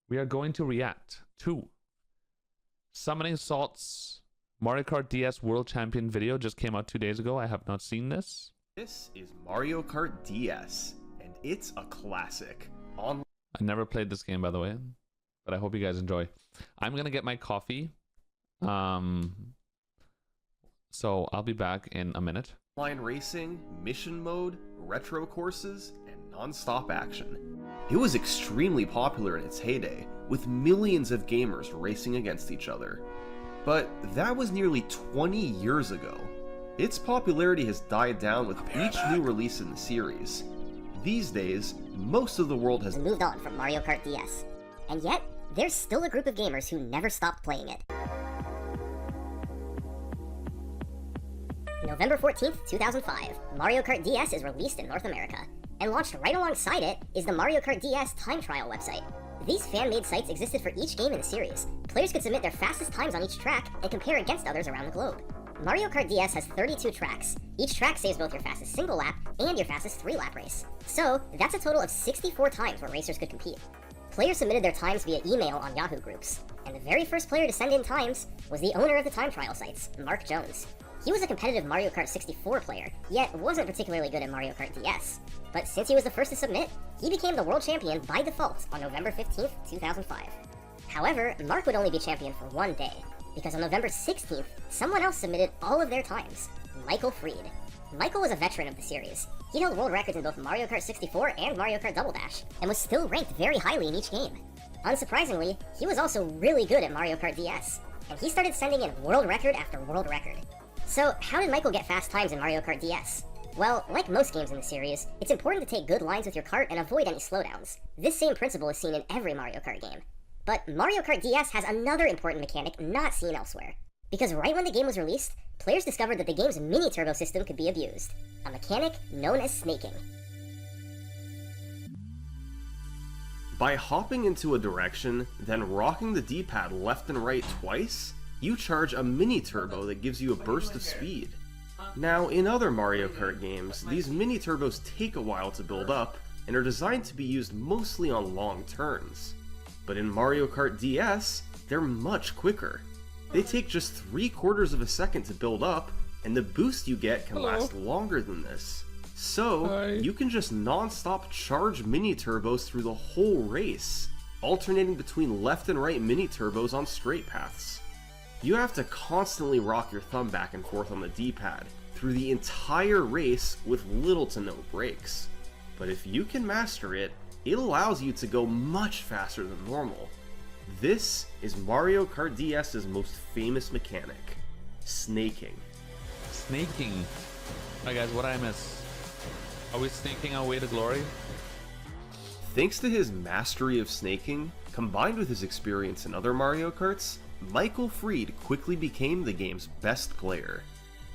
we are going to react to Summoning Salt's Mario Kart DS World Champion video. Just came out 2 days ago. I have not seen this. This is Mario Kart DS, and it's a classic. I never played this game, by the way, but I hope you guys enjoy. I'm going to get my coffee. So I'll be back in a minute. Online racing, mission mode, retro courses, and non-stop action. It was extremely popular in its heyday, with millions of gamers racing against each other. But that was nearly 20 years ago. Its popularity has died down with each new release in the series. These days, most of the world has moved on from Mario Kart DS. And yet, there's still a group of gamers who never stopped playing it. November 14th, 2005, Mario Kart DS is released in North America. And launched right alongside it is the Mario Kart DS time trial website. These fan-made sites existed for each game in the series. Players could submit their fastest times on each track and compare against others around the globe. Mario Kart DS has 32 tracks. Each track saves both your fastest single lap and your fastest 3-lap race. So, that's a total of 64 times where racers could compete. Players submitted their times via email on Yahoo groups, and the very first player to send in times was the owner of the time trial sites, Mark Jones. He was a competitive Mario Kart 64 player, yet wasn't particularly good at Mario Kart DS. But since he was the first to submit, he became the world champion by default on November 15th, 2005. However, Mark would only be champion for one day, because on November 16th, someone else submitted all of their times, Michael Freed. Michael was a veteran of the series. He held world records in both Mario Kart 64 and Mario Kart Double Dash, and was still ranked very highly in each game. Unsurprisingly, he was also really good at Mario Kart DS, and he started sending in world record after world record. So, how did Michael get fast times in Mario Kart DS? Well, like most games in the series, it's important to take good lines with your kart and avoid any slowdowns. This same principle is seen in every Mario Kart game. But Mario Kart DS has another important mechanic not seen elsewhere. Because right when the game was released, players discovered that the game's mini-turbo system could be abused, a mechanic known as snaking. By hopping into a direction, then rocking the D-pad left and right twice, you charge a mini-turbo that gives you a burst of speed. Now, in other Mario Kart games, these mini-turbos take a while to build up, and are designed to be used mostly on long turns. But in Mario Kart DS, they're much quicker. They take just 3/4 of a second to build up, and the boost you get can last longer than this. So, you can just non-stop charge mini-turbos through the whole race, alternating between left and right mini-turbos on straight paths. You have to constantly rock your thumb back and forth on the D-pad through the entire race with little to no breaks. But if you can master it, it allows you to go much faster than normal. This is Mario Kart DS's most famous mechanic, snaking. Snaking. Alright guys, what did I miss? Are we snaking our way to glory? Thanks to his mastery of snaking, combined with his experience in other Mario Karts, Michael Freed quickly became the game's best player.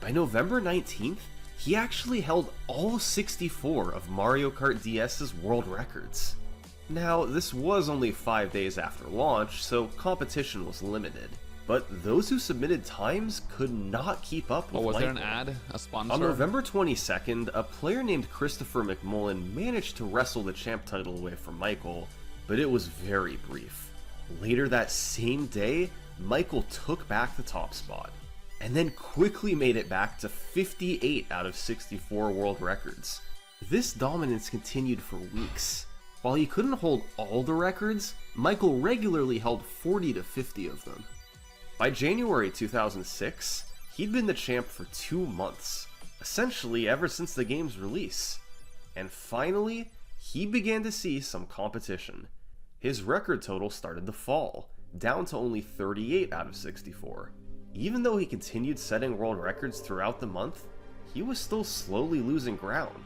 By November 19th, he actually held all 64 of Mario Kart DS's world records. Now, this was only 5 days after launch, so competition was limited. But those who submitted times could not keep up with was Michael. there an ad? A sponsor? On November 22nd, a player named Christopher McMullen managed to wrestle the champ title away from Michael, but it was very brief. Later that same day, Michael took back the top spot, and then quickly made it back to 58 out of 64 world records. This dominance continued for weeks. While he couldn't hold all the records, Michael regularly held 40 to 50 of them. By January 2006, he'd been the champ for 2 months, essentially ever since the game's release. And finally, he began to see some competition. His record total started to fall, down to only 38 out of 64. Even though he continued setting world records throughout the month, he was still slowly losing ground.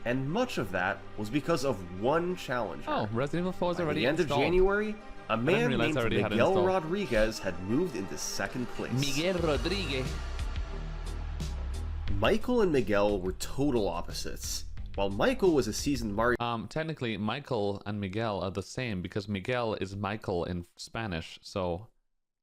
And much of that was because of one challenger. Oh, Resident Evil 4 is already By the end installed. of January, a man named had Miguel Rodriguez had moved into second place. Miguel Rodriguez. Michael and Miguel were total opposites. While Michael was a seasoned Mario Technically, Michael and Miguel are the same because Miguel is Michael in Spanish, so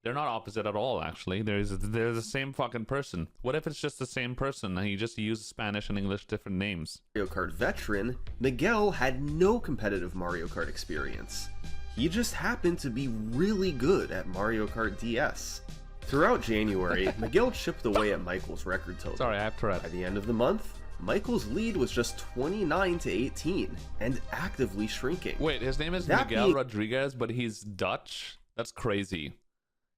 they're not opposite at all. Actually, they're the same fucking person. What if it's just the same person and he just uses Spanish and English different names? Kart veteran, Miguel had no competitive Mario Kart experience. He just happened to be really good at Mario Kart DS. Throughout January, Miguel chipped away at Michael's record total. Sorry, I have Tourette. By the end of the month, Michael's lead was just 29 to 18 and actively shrinking. Wait, his name is Miguel Rodriguez, but he's Dutch? That's crazy.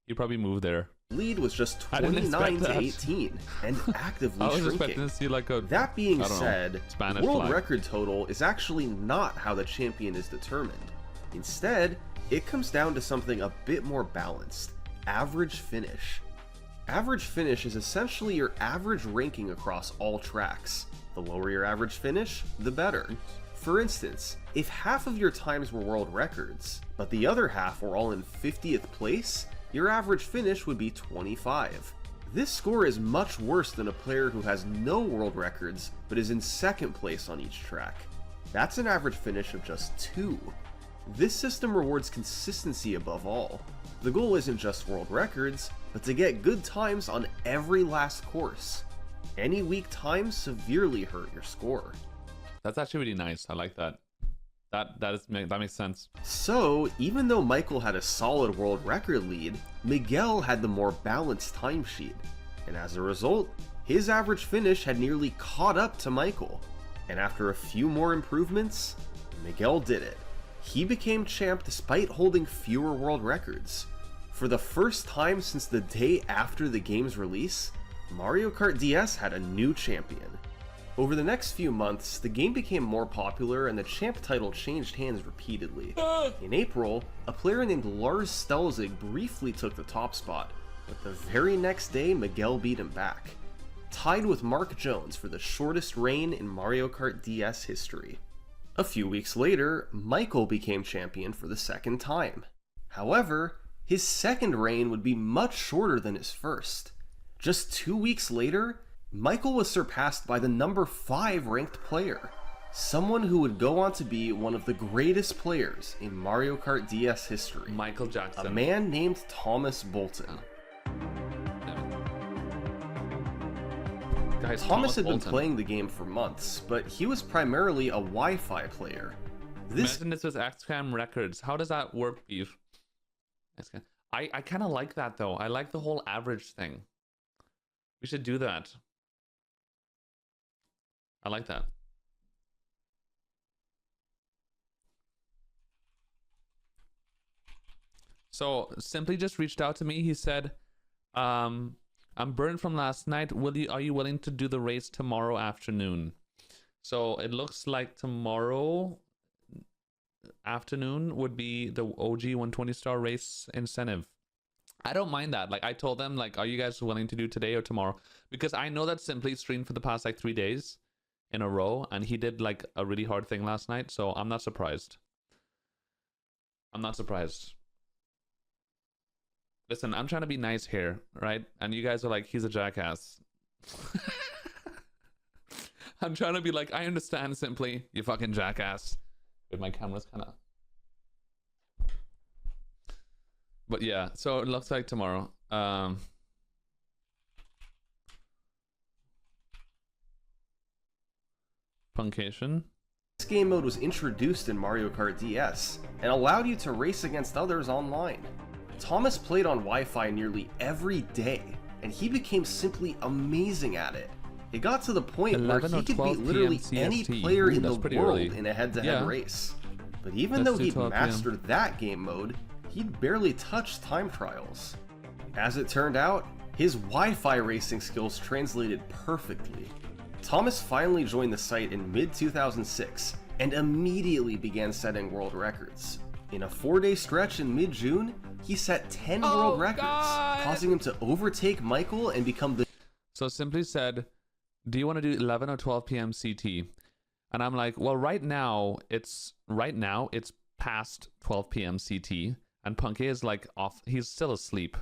He probably moved there. Lead was just 29 to 18 and actively I was shrinking. expecting to see like a, that being said, Spanish the world flag. record total is actually not how the champion is determined. Instead, it comes down to something a bit more balanced: average finish. Average finish is essentially your average ranking across all tracks. The lower your average finish, the better. For instance, if half of your times were world records, but the other half were all in 50th place, your average finish would be 25. This score is much worse than a player who has no world records, but is in second place on each track. That's an average finish of just 2. This system rewards consistency above all. The goal isn't just world records, but to get good times on every last course. Any weak times severely hurt your score. That's actually really nice. I like that. That makes sense. So, even though Michael had a solid world record lead, Miguel had the more balanced timesheet. And as a result, his average finish had nearly caught up to Michael. And after a few more improvements, Miguel did it. He became champ despite holding fewer world records. For the first time since the day after the game's release, Mario Kart DS had a new champion. Over the next few months, the game became more popular and the champ title changed hands repeatedly. In April, a player named Lars Stelzig briefly took the top spot, but the very next day Miguel beat him back, tied with Mark Jones for the shortest reign in Mario Kart DS history. A few weeks later, Michael became champion for the second time. However, his second reign would be much shorter than his first. Just 2 weeks later, Michael was surpassed by the number 5 ranked player, someone who would go on to be one of the greatest players in Mario Kart DS history. Michael Jackson. A man named Thomas Bolton. Guys, Thomas had been Bolton. playing the game for months, but he was primarily a Wi-Fi player. This Imagine this was XCAM Records. How does that work, Beef? I kind of like that though. I like the whole average thing. We should do that. I like that. So Simply just reached out to me. He said, I'm burned from last night. Are you willing to do the race tomorrow afternoon? So it looks like tomorrow afternoon would be the OG 120 star race incentive. I don't mind that. Like I told them, like, are you guys willing to do today or tomorrow? Because I know that Simply streamed for the past like 3 days in a row, and he did like a really hard thing last night, so I'm not surprised. I'm not surprised. Listen, I'm trying to be nice here, right? And you guys are like, he's a jackass. I'm trying to be like, I understand, Simply, you fucking jackass. But my camera's kind of... But yeah, so it looks like tomorrow. Puncation. This game mode was introduced in Mario Kart DS and allowed you to race against others online. Thomas played on Wi-Fi nearly every day, and he became simply amazing at it. It got to the point where he could beat literally any player in the world in a head-to-head race. But even though he'd mastered that game mode, he'd barely touched time trials. As it turned out, his Wi-Fi racing skills translated perfectly. Thomas finally joined the site in mid-2006 and immediately began setting world records. In a 4-day stretch in mid-June, he set 10 world records, causing him to overtake Michael and become the... So Simply said, do you want to do 11 or 12 p.m. CT? And I'm like, well, right now it's past 12 p.m. CT, and Punky is like off. He's still asleep.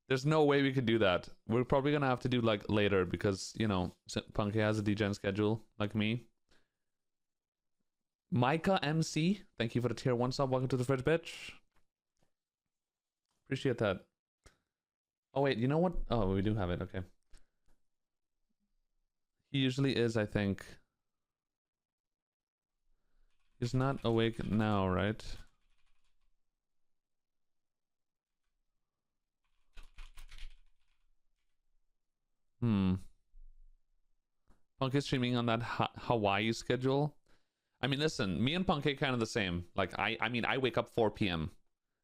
There's no way we could do that. We're probably gonna have to do like later because, you know, Punky has a degen schedule like me. Micah MC, thank you for the tier 1 sub. Welcome to the fridge, bitch. Appreciate that. Oh wait, you know what? Oh, we do have it. Okay. He usually is, I think. He's not awake now, right? Punk is streaming on that Hawaii schedule. I mean, listen, me and Punk kind of the same. Like, I mean, I wake up 4 p.m.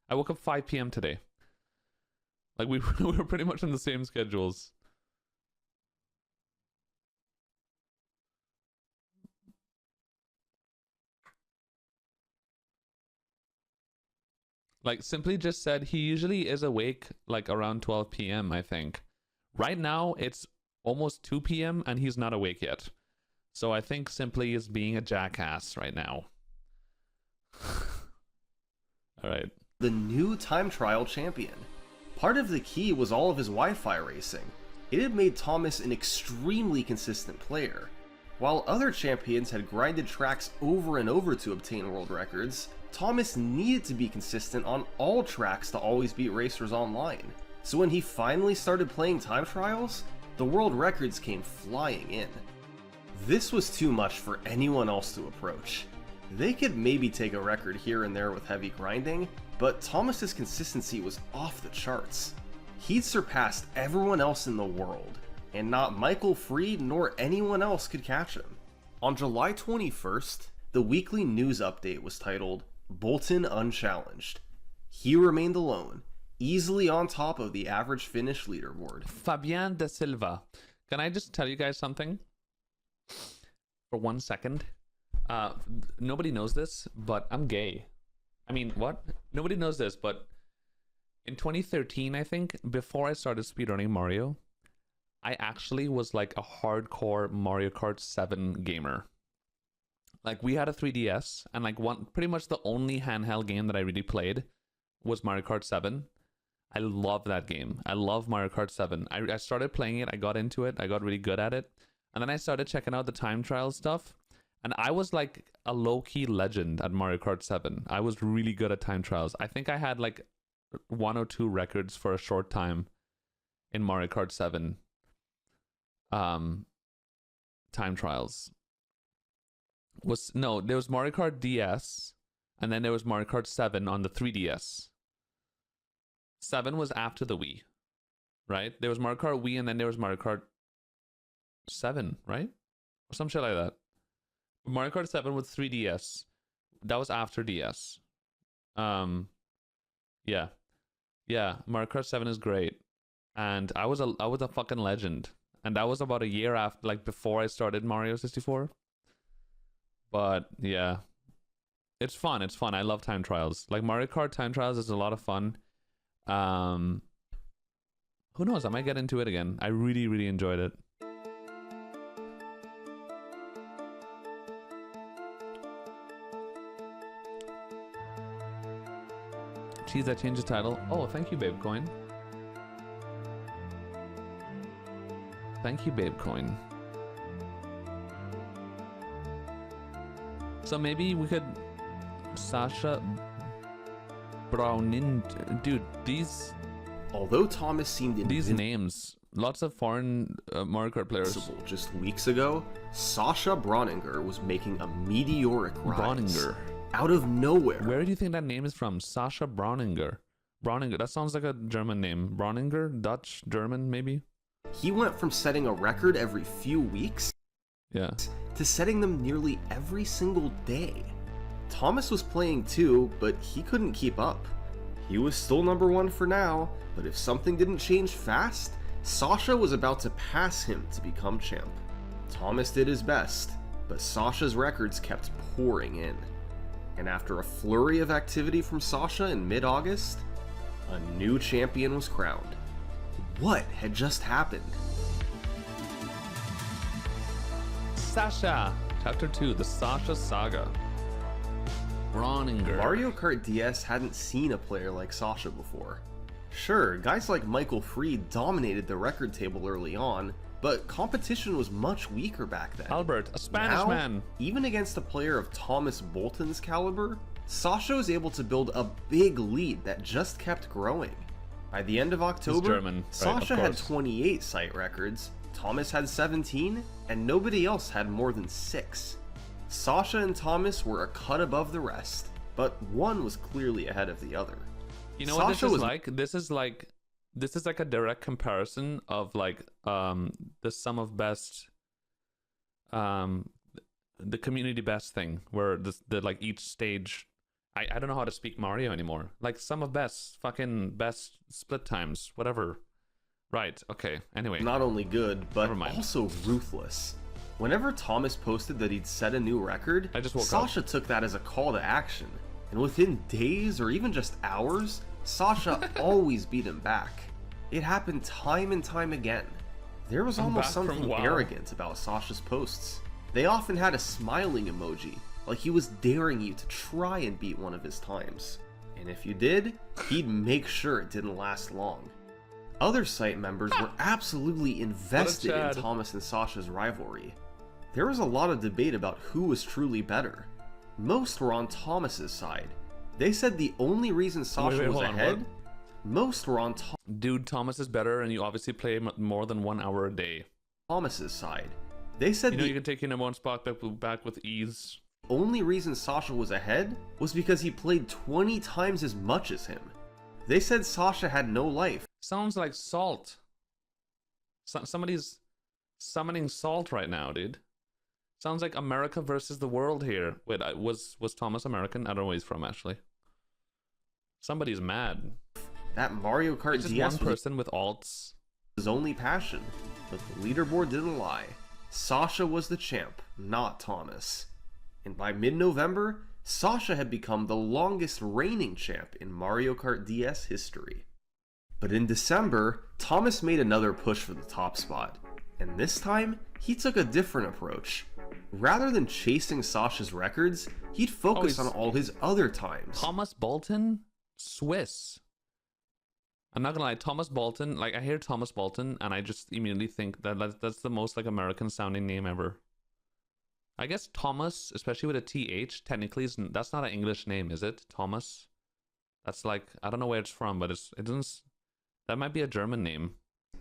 I woke up 5 p.m. today. Like, we were pretty much in the same schedules. Like, Simply just said he usually is awake like around 12 p.m., I think. Right now, it's almost 2 p.m. and he's not awake yet. So I think Simply is being a jackass right now. All right. The new time trial champion. Part of the key was all of his Wi-Fi racing. It had made Thomas an extremely consistent player. While other champions had grinded tracks over and over to obtain world records, Thomas needed to be consistent on all tracks to always beat racers online. So when he finally started playing time trials, the world records came flying in. This was too much for anyone else to approach. They could maybe take a record here and there with heavy grinding, but Thomas's consistency was off the charts. He'd surpassed everyone else in the world, and not Michael Fried nor anyone else could catch him. On July 21st, the weekly news update was titled, Bolton Unchallenged. He remained alone, easily on top of the average finish leaderboard. Fabian da Silva. Can I just tell you guys something? For 1 second. Nobody knows this, but I'm gay. I mean, what? Nobody knows this, but in 2013, I think, before I started speedrunning Mario, I actually was like a hardcore Mario Kart 7 gamer. Like, we had a 3DS, and like pretty much the only handheld game that I really played was Mario Kart 7. I love that game. I love Mario Kart 7. I started playing it, I got into it, I got really good at it, and then I started checking out the time trial stuff, and I was like a low-key legend at Mario Kart 7. I was really good at time trials. I think I had like 1 or 2 records for a short time in Mario Kart 7 time trials. There was Mario Kart DS, and then there was Mario Kart 7 on the 3DS. 7 was after the Wii, right? There was Mario Kart Wii, and then there was Mario Kart 7, right? Or some shit like that. Mario Kart 7 with 3DS. That was after DS. Yeah. Mario Kart 7 is great, and I was a fucking legend, and that was about a year after, like, before I started Mario 64. But yeah, it's fun. It's fun. I love time trials. Like, Mario Kart time trials is a lot of fun. Who knows? I might get into it again. I really, really enjoyed it. Geez, I changed the title. Oh, thank you, Babecoin. Thank you, Babecoin. So maybe we could Sasha Brownin, dude. Although Thomas seemed These names, lots of foreign Mario Kart players. Just weeks ago, Sasha Browninger was making a meteoric rise. Browninger. Out of nowhere. Where do you think that name is from? Sasha Browninger. Browninger. That sounds like a German name. Browninger, Dutch, German, maybe. He went from setting a record every few weeks, to setting them nearly every single day. Thomas was playing too, but he couldn't keep up. He was still number 1 for now, but if something didn't change fast, Sasha was about to pass him to become champ. Thomas did his best, but Sasha's records kept pouring in. And after a flurry of activity from Sasha in mid-August, a new champion was crowned. What had just happened? Sasha! Chapter 2, the Sasha Saga. Browninger. Mario Kart DS hadn't seen a player like Sasha before. Sure, guys like Michael Fried dominated the record table early on, but competition was much weaker back then. Albert, a Spanish Now, man. Even against a player of Thomas Bolton's caliber, Sasha was able to build a big lead that just kept growing. By the end of October, German, right, Sasha had 28 site records, Thomas had 17, and nobody else had more than 6. Sasha and Thomas were a cut above the rest, but one was clearly ahead of the other. You know what this is like? This is like this is like a direct comparison of like the sum of best, the community best thing, where the like each stage, I don't know how to speak Mario anymore. Like sum of best, fucking best split times, whatever. Right, okay, anyway. Not only good, but Never mind. also ruthless. Whenever Thomas posted that he'd set a new record, I just woke Sasha took that as a call to action. And within days or even just hours, Sasha always beat him back. It happened time and time again. There was almost back from something WoW. arrogant about Sasha's posts. They often had a smiling emoji, like he was daring you to try and beat one of his times. And if you did, he'd make sure it didn't last long. Other site members were absolutely invested in Chad. Thomas and Sasha's rivalry. There was a lot of debate about who was truly better. Most were on Thomas's side. They said the only reason Sasha wait, was hold on, ahead, what? most were on Dude, Thomas is better, and you obviously play more than 1 hour a day. Thomas's side. They said You know the you can take your number one spot back with ease. only reason Sasha was ahead was because he played 20 times as much as him. They said Sasha had no life. Sounds like Salt. Somebody's summoning Salt right now, dude. Sounds like America versus the world here. Wait, was Thomas American? I don't know where he's from, actually. Somebody's mad. That Mario Kart It's just DS one person with alts. was his only passion, but the leaderboard didn't lie. Sasha was the champ, not Thomas. And by mid-November, Sasha had become the longest reigning champ in Mario Kart DS history. But in December, Thomas made another push for the top spot, and this time, he took a different approach. Rather than chasing Sasha's records, he'd focus on all his other times. Thomas Bolton? Swiss. I'm not gonna lie, Thomas Bolton, like I hear Thomas Bolton and I just immediately think that's the most like American sounding name ever. I guess Thomas, especially with a TH, technically that's not an English name, is it? Thomas? That's like, I don't know where it's from, but it doesn't, that might be a German name.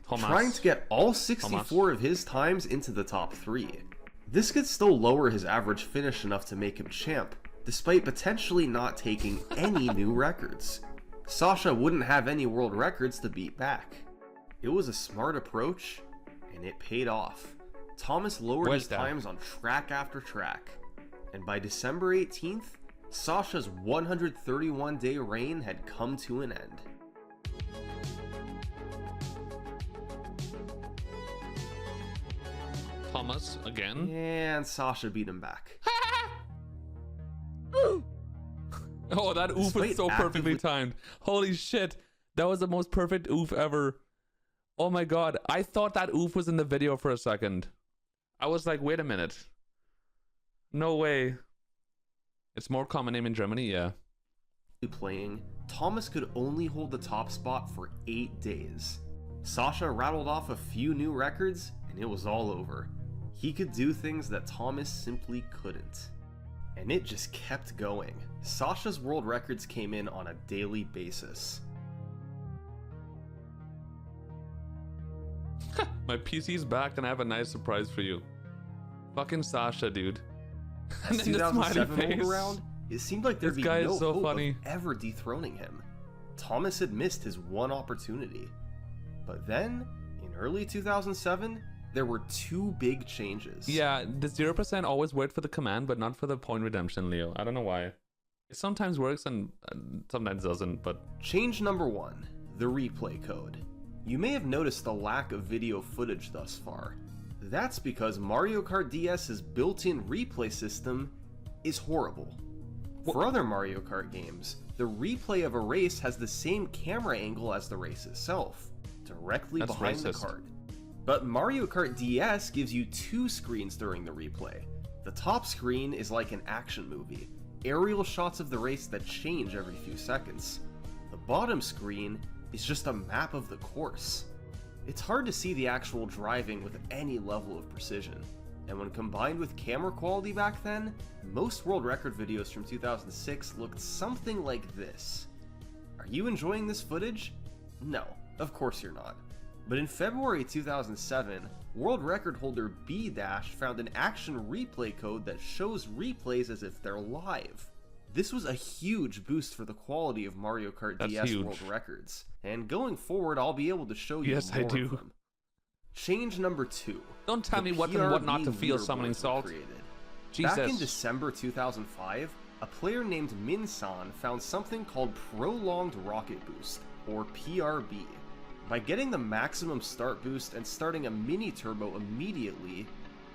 Thomas. Trying to get all 64 of his times into the top 3. This could still lower his average finish enough to make him champ, despite potentially not taking any new records. Sasha wouldn't have any world records to beat back. It was a smart approach, and it paid off. Thomas lowered his times on track after track, and by December 18th, Sasha's 131-day reign had come to an end. Thomas again. And Sasha beat him back. Oh, that oof was so perfectly timed. Holy shit. That was the most perfect oof ever. Oh my god. I thought that oof was in the video for a second. I was like, wait a minute. No way. It's more common name in Germany, yeah. Playing, Thomas could only hold the top spot for 8 days. Sasha rattled off a few new records, and it was all over. He could do things that Thomas simply couldn't. And it just kept going. Sasha's world records came in on a daily basis. My PC's back and I have a nice surprise for you. Fucking Sasha, dude. And As then the smiley 2007 rolled face. around, it seemed like there'd This be guy is no so hope funny. of ever dethroning him. Thomas had missed his one opportunity. But then, in early 2007, there were 2 big changes. Yeah, the 0% always worked for the command, but not for the point redemption, Leo. I don't know why. It sometimes works and sometimes doesn't, but... Change number 1, the replay code. You may have noticed the lack of video footage thus far. That's because Mario Kart DS's built-in replay system is horrible. For other Mario Kart games, the replay of a race has the same camera angle as the race itself, directly That's behind the racist. kart. But Mario Kart DS gives you 2 screens during the replay. The top screen is like an action movie, aerial shots of the race that change every few seconds. The bottom screen is just a map of the course. It's hard to see the actual driving with any level of precision, and when combined with camera quality back then, most world record videos from 2006 looked something like this. Are you enjoying this footage? No, of course you're not. But in February 2007, world record holder B- found an action replay code that shows replays as if they're live. This was a huge boost for the quality of Mario Kart That's DS huge. world records, and going forward I'll be able to show you Yes, more I do. of them. Change number 2. Don't tell The me what and what not PRB to feel, leaderboards summoning were salt. created. Jesus. Back in December 2005, a player named Minsan found something called Prolonged Rocket Boost, or PRB. By getting the maximum start boost and starting a mini turbo immediately,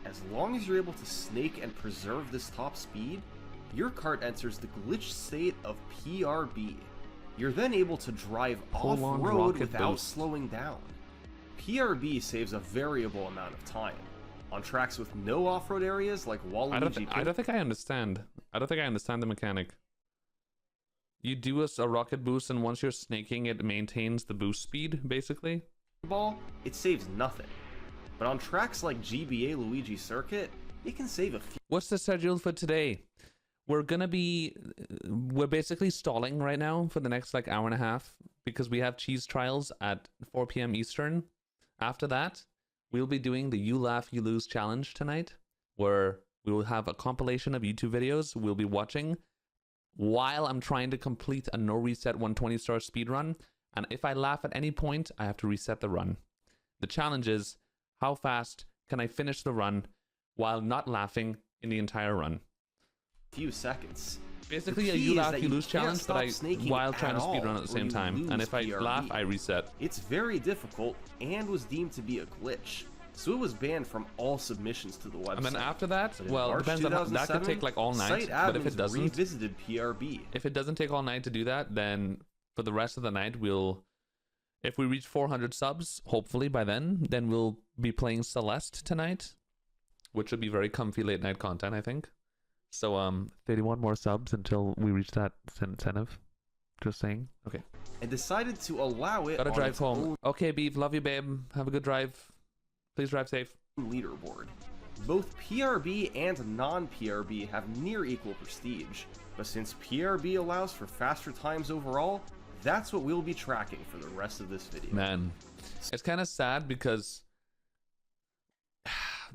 as long as you're able to snake and preserve this top speed, your kart enters the glitch state of PRB. You're then able to drive Prolonged off-road rocket without boost. slowing down. PRB saves a variable amount of time. On tracks with no off-road areas like I don't think I understand. I don't think I understand the mechanic. You do a rocket boost, and once you're snaking, it maintains the boost speed, basically. Ball, it saves nothing. But on tracks like GBA Luigi Circuit, it can save a few. What's the schedule for today? We're basically stalling right now for the next like hour and a half because we have cheese trials at 4 p.m. Eastern. After that, we'll be doing the You Laugh, You Lose challenge tonight, where we will have a compilation of YouTube videos we'll be watching while I'm trying to complete a no reset 120-star speed run. And if I laugh at any point, I have to reset the run. The challenge is, how fast can I finish the run while not laughing in the entire run? Few seconds. Basically a The key You is Laugh, that You you Lose can't challenge, but stop snaking while trying to at speedrun all, at the or same you time. And lose if I PRB. laugh, I reset. It's very difficult and was deemed to be a glitch, so it was banned from all submissions to the website. And then after that, But in well, it March depends on that could 2007, take like all night. site But if it admins doesn't, revisited PRB. if it doesn't take all night to do that, then for the rest of the night, if we reach 400 subs, hopefully by then we'll be playing Celeste tonight, which would be very comfy late night content, I think. So 31 more subs until we reach that incentive. Just saying. Okay. And decided to allow it Gotta on drive its home. own Okay, Beef. Love you, babe. Have a good drive. Please drive safe. leaderboard. Both PRB and non-PRB have near equal prestige, but since PRB allows for faster times overall, that's what we'll be tracking for the rest of this video. Man, it's kind of sad because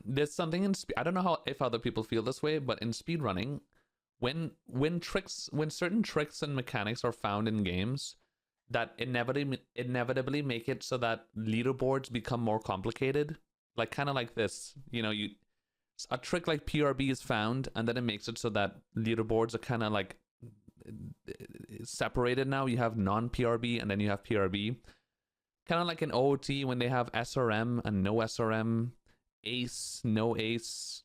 there's something in I don't know if other people feel this way, but in speedrunning, when certain tricks and mechanics are found in games that inevitably make it so that leaderboards become more complicated, like kind of like this, a trick like PRB is found, and then it makes it so that leaderboards are kind of like separated now. You have non-PRB and then you have PRB. Kind of like in OOT when they have SRM and no SRM, ace, no ace,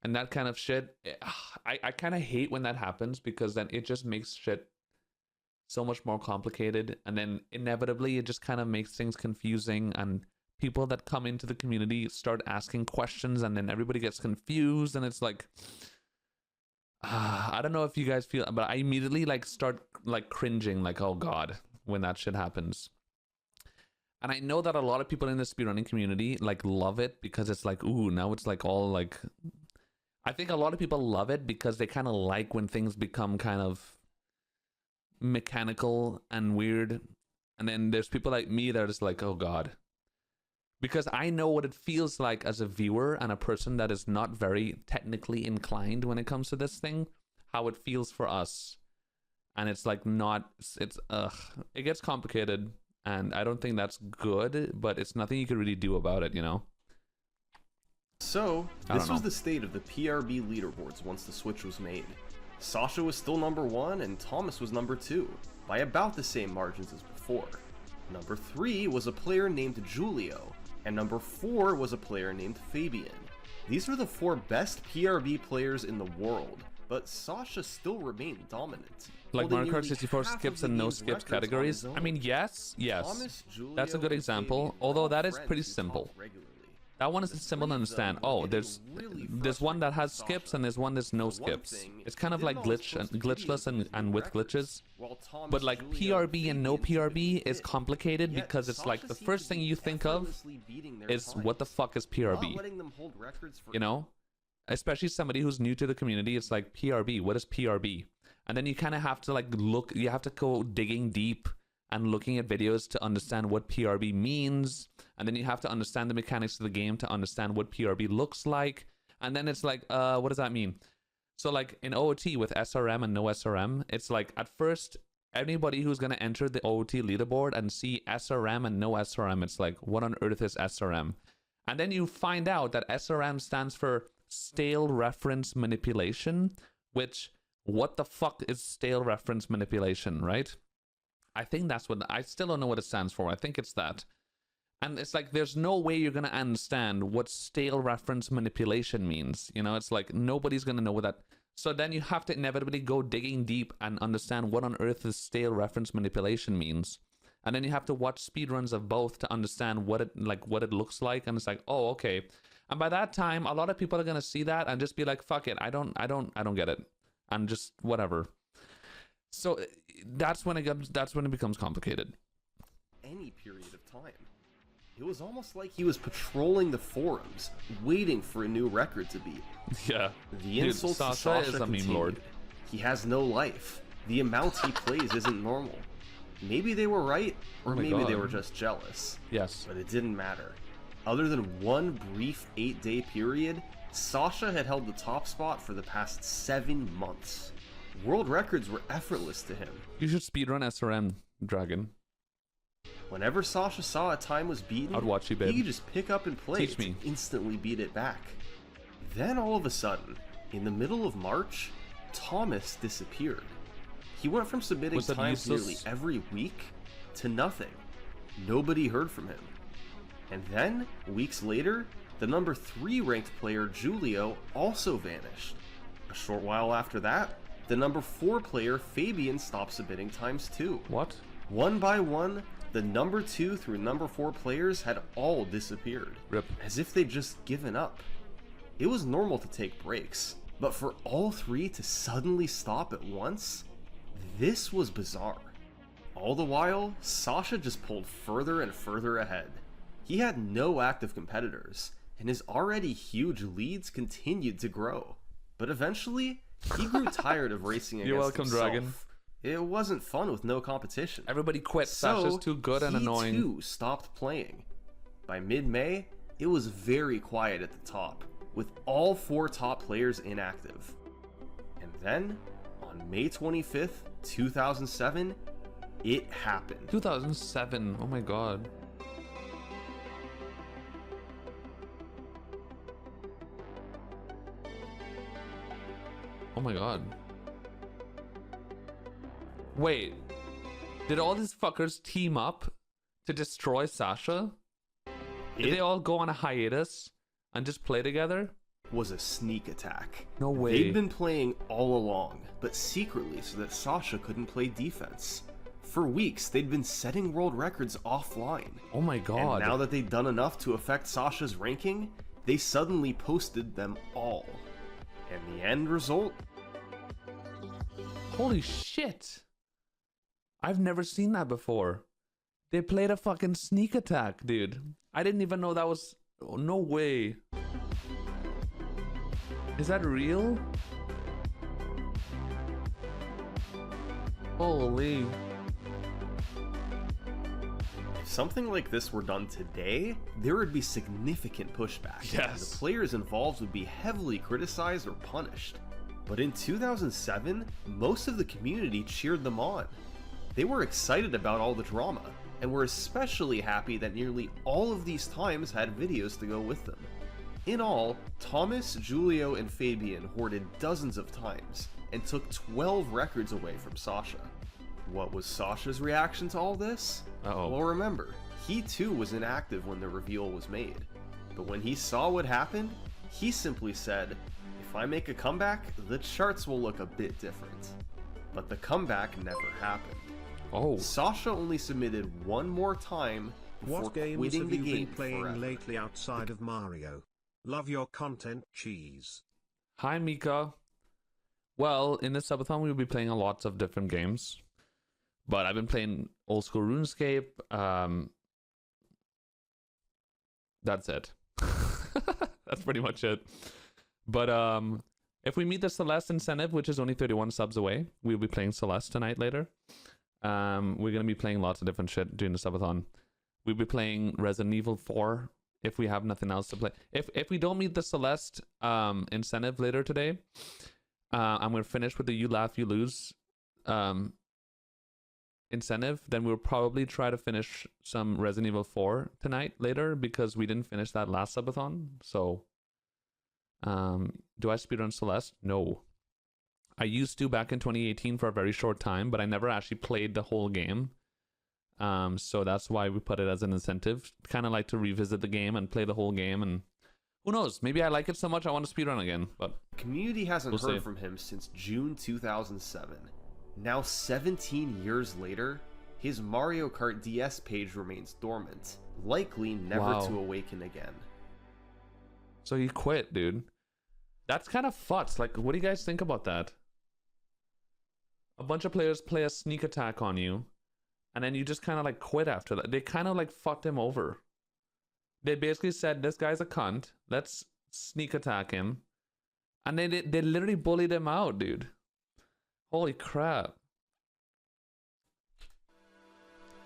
and that kind of shit. I kind of hate when that happens because then it just makes shit so much more complicated, and then inevitably it just kind of makes things confusing, and people that come into the community start asking questions, and then everybody gets confused, and it's like I don't know if you guys feel, but I immediately start cringing, like, oh god, when that shit happens. And I know that a lot of people in the speedrunning community love it because it's like, ooh, now it's all like, I think a lot of people love it because they kind of like when things become kind of mechanical and weird. And then there's people like me that are just like, oh god, because I know what it feels like as a viewer and a person that is not very technically inclined when it comes to this thing, how it feels for us. And it's it gets complicated, and I don't think that's good, but it's nothing you can really do about it, So, this was the state of the PRB leaderboards once the switch was made. Sasha was still number 1 and Thomas was number 2, by about the same margins as before. Number 3 was a player named Julio, and number 4 was a player named Fabian. These were the 4 best PRB players in the world, but Sasha still remained dominant. Like holding Mario Kart nearly 64 half skips of the and no game's skips records on categories. his I mean, own. yes. Thomas, Julio, That's a good and example, Fabian were although all that is friends pretty who simple. talked regularly. That one is The simple to three of understand. them were Oh, getting there's really one that has frustrated with skips and there's one that's no For one skips. thing, It's kind of he like didn't always post glitchless videos of and his with records, glitches. while Thomas, But Julio, PRB and no Fabian PRB is did. complicated Yet because it's like Sasha the seemed first to thing be you think of effortlessly beating their is what the times, fuck is not PRB? letting them hold records for Especially somebody who's new to the community, it's like PRB. What is PRB? And then you kind of have to look. You have to go digging deep and looking at videos to understand what PRB means. And then you have to understand the mechanics of the game to understand what PRB looks like. And then it's like, what does that mean? So like in OOT with SRM and no SRM, it's like at first anybody who's going to enter the OOT leaderboard and see SRM and no SRM, it's like, what on earth is SRM? And then you find out that SRM stands for stale reference manipulation, which, what the fuck is stale reference manipulation, right? I think that's what, I still don't know what it stands for. I think it's that. And it's like, there's no way you're going to understand what stale reference manipulation means. You know, it's like, nobody's going to know what that. So then you have to inevitably go digging deep and understand what on earth is stale reference manipulation means. And then you have to watch speedruns of both to understand what it looks like. And it's like, oh, okay. And by that time, a lot of people are going to see that and just be like, fuck it. I don't get it. And just whatever. So that's when it becomes complicated. Any period of time. It was almost like he was patrolling the forums, waiting for a new record to beat. Yeah. The insults to Sasha is a meme continued. lord. He has no life. The amount he plays isn't normal. Maybe they were right, or Oh my maybe they God. were just jealous. Yes. But it didn't matter. Other than one brief 8-day period, Sasha had held the top spot for the past 7 months. World records were effortless to him. You should speedrun SRM, Dragon. Whenever Sasha saw a time was beaten, I'd watch you, babe. he could just pick up and play Teach me. to instantly beat it back. Then all of a sudden, in the middle of March, Thomas disappeared. He went from submitting Was that times nearly useless? every week to nothing. Nobody heard from him. And then, weeks later, the number 3 ranked player Julio also vanished. A short while after that, the number 4 player Fabian stopped submitting times too. What? One by one, the number 2 through number 4 players had all disappeared, Rip. as if they'd just given up. It was normal to take breaks, but for all 3 to suddenly stop at once, this was bizarre. All the while, Sasha just pulled further and further ahead. He had no active competitors, and his already huge leads continued to grow. But eventually, he grew tired of racing against You're welcome, himself. Dragon. It wasn't fun with no competition. Everybody quit. So, Sasha's too good and annoying. He too stopped playing. By mid-May, it was very quiet at the top, with all 4 top players inactive. And then, on May 25th, 2007, it happened. 2007. Oh my god. Oh my god. Wait. Did all these fuckers team up to destroy Sasha? Did they all go on a hiatus and just play together? Was a sneak attack. No way. They'd been playing all along, but secretly so that Sasha couldn't play defense. For weeks, they'd been setting world records offline. Oh my god. And now that they'd done enough to affect Sasha's ranking, they suddenly posted them all. And the end result? Holy shit. I've never seen that before. They played a fucking sneak attack, dude. I didn't even know that was... Oh, no way. Is that real? Holy... If something like this were done today, there would be significant pushback. Yes. The players involved would be heavily criticized or punished. But in 2007, most of the community cheered them on. They were excited about all the drama, and were especially happy that nearly all of these times had videos to go with them. In all, Thomas, Julio, and Fabian hoarded dozens of times, and took 12 records away from Sasha. What was Sasha's reaction to all this? Uh-oh. Well, remember, he too was inactive when the reveal was made. But when he saw what happened, he simply said, "If I make a comeback, the charts will look a bit different." But the comeback never happened. Oh. Sasha only submitted one more time before What games quitting have the you game been playing forever. lately outside of Mario? Love your content, cheese. Hi, Mika. Well, in this subathon, we'll be playing lots of different games. But I've been playing old school RuneScape. That's it. That's pretty much it. But if we meet the Celeste incentive, which is only 31 subs away, we'll be playing Celeste tonight later. We're going to be playing lots of different shit during the subathon. We'll be playing Resident Evil 4 if we have nothing else to play. If we don't meet the Celeste incentive later today, I'm gonna finish with the you laugh you lose incentive. Then we'll probably try to finish some Resident Evil 4 tonight later because we didn't finish that last subathon. So do I speedrun Celeste? No. I used to back in 2018 for a very short time, but I never actually played the whole game. So that's why we put it as an incentive. Kind of like to revisit the game and play the whole game, and who knows, maybe I like it so much I want to speedrun again. But Community hasn't we'll heard see. from him since June 2007. Now 17 years later, his Mario Kart DS page remains dormant, likely never Wow. to awaken again. So he quit, dude. That's kind of fucked. Like, what do you guys think about that? A bunch of players play a sneak attack on you, and then you just kind of like quit after that. They kind of like fucked him over. They basically said, this guy's a cunt, let's sneak attack him. And they literally bullied him out, dude. Holy crap.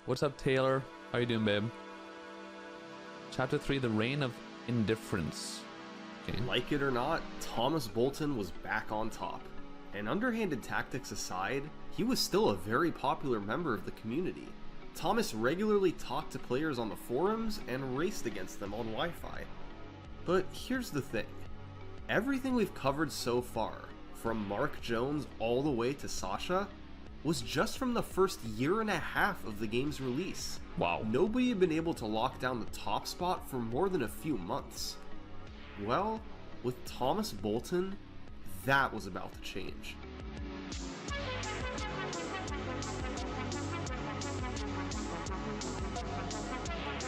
What's up, Taylor? How you doing, babe? Chapter 3, The Reign of Indifference. Okay. Like it or not, Thomas Bolton was back on top. And underhanded tactics aside, he was still a very popular member of the community. Thomas regularly talked to players on the forums and raced against them on Wi-Fi. But here's the thing. Everything we've covered so far, from Mark Jones all the way to Sasha, was just from the first year and a half of the game's release. Wow. Nobody had been able to lock down the top spot for more than a few months. Well, with Thomas Bolton, that was about to change.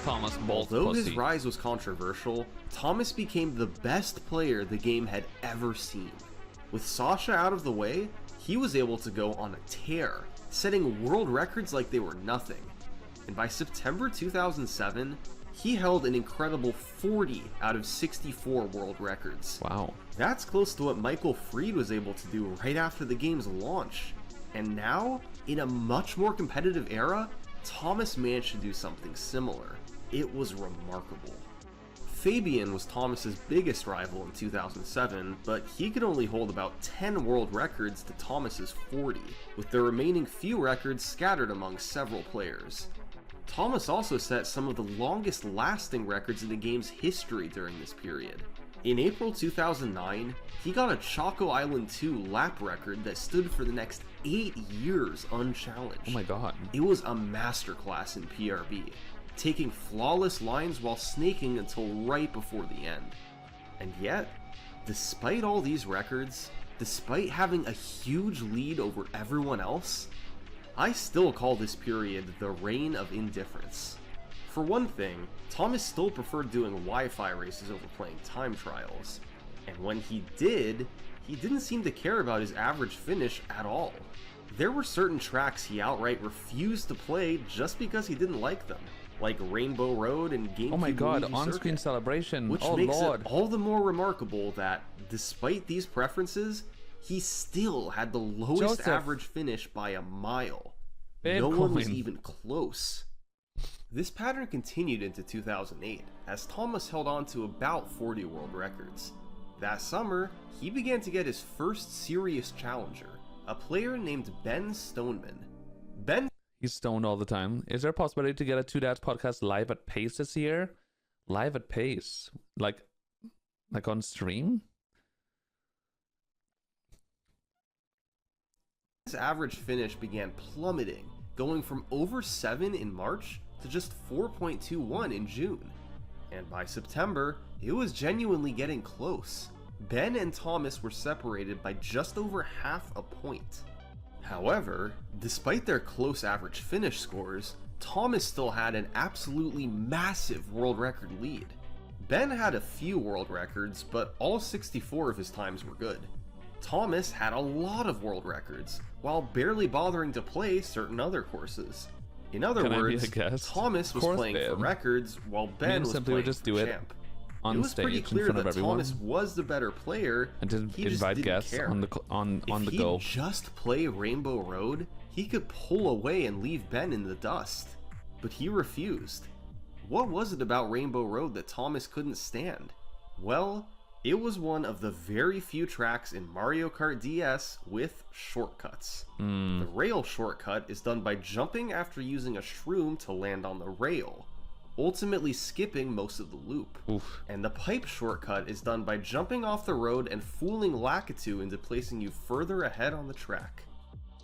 Thomas Bolt Although pussy. his rise was controversial, Thomas became the best player the game had ever seen. With Sasha out of the way, he was able to go on a tear, setting world records like they were nothing. And by September 2007, he held an incredible 40 out of 64 world records. Wow. That's close to what Michael Fried was able to do right after the game's launch. And now, in a much more competitive era, Thomas managed to do something similar. It was remarkable. Fabian was Thomas's biggest rival in 2007, but he could only hold about 10 world records to Thomas's 40, with the remaining few records scattered among several players. Thomas also set some of the longest lasting records in the game's history during this period. In April 2009, he got a Choco Island 2 lap record that stood for the next 8 years unchallenged. Oh my god. It was a masterclass in PRB, taking flawless lines while snaking until right before the end. And yet, despite all these records, despite having a huge lead over everyone else, I still call this period the Reign of Indifference. For one thing, Thomas still preferred doing Wi-Fi races over playing time trials, and when he didn't seem to care about his average finish at all. There were certain tracks he outright refused to play just because he didn't like them, like Rainbow Road and GameCube Oh my god, Luigi on-screen Circuit, celebration. which Oh makes lord. it all the more remarkable that, despite these preferences, he still had the lowest Joseph. average finish by a mile. Babe No one was coin. even close. This pattern continued into 2008, as Thomas held on to about 40 world records. That summer, he began to get his first serious challenger, a player named Ben Stoneman. Ben He's stoned all the time. Is there a possibility to get a Two Dads podcast live at Pace this year? Live at Pace? Like on stream? His average finish began plummeting, going from over 7 in March to just 4.21 in June. And by September, it was genuinely getting close. Ben and Thomas were separated by just over half a point. However, despite their close average finish scores, Thomas still had an absolutely massive world record lead. Ben had a few world records, but all 64 of his times were good. Thomas had a lot of world records, while barely bothering to play certain other courses. In other Can I be words, a guest? Thomas Of was course, playing for babe. records, while Me Ben and was Simply playing would just for do it champ. on It was stage pretty in clear front that of everyone. Thomas was the better player. And just he just invite didn't guests care. on the If the he'd go. just play Rainbow Road, he could pull away and leave Ben in the dust. But he refused. What was it about Rainbow Road that Thomas couldn't stand? Well, It was one of the very few tracks in Mario Kart DS with shortcuts. The rail shortcut is done by jumping after using a shroom to land on the rail, ultimately skipping most of the loop. Oof. And the pipe shortcut is done by jumping off the road and fooling Lakitu into placing you further ahead on the track.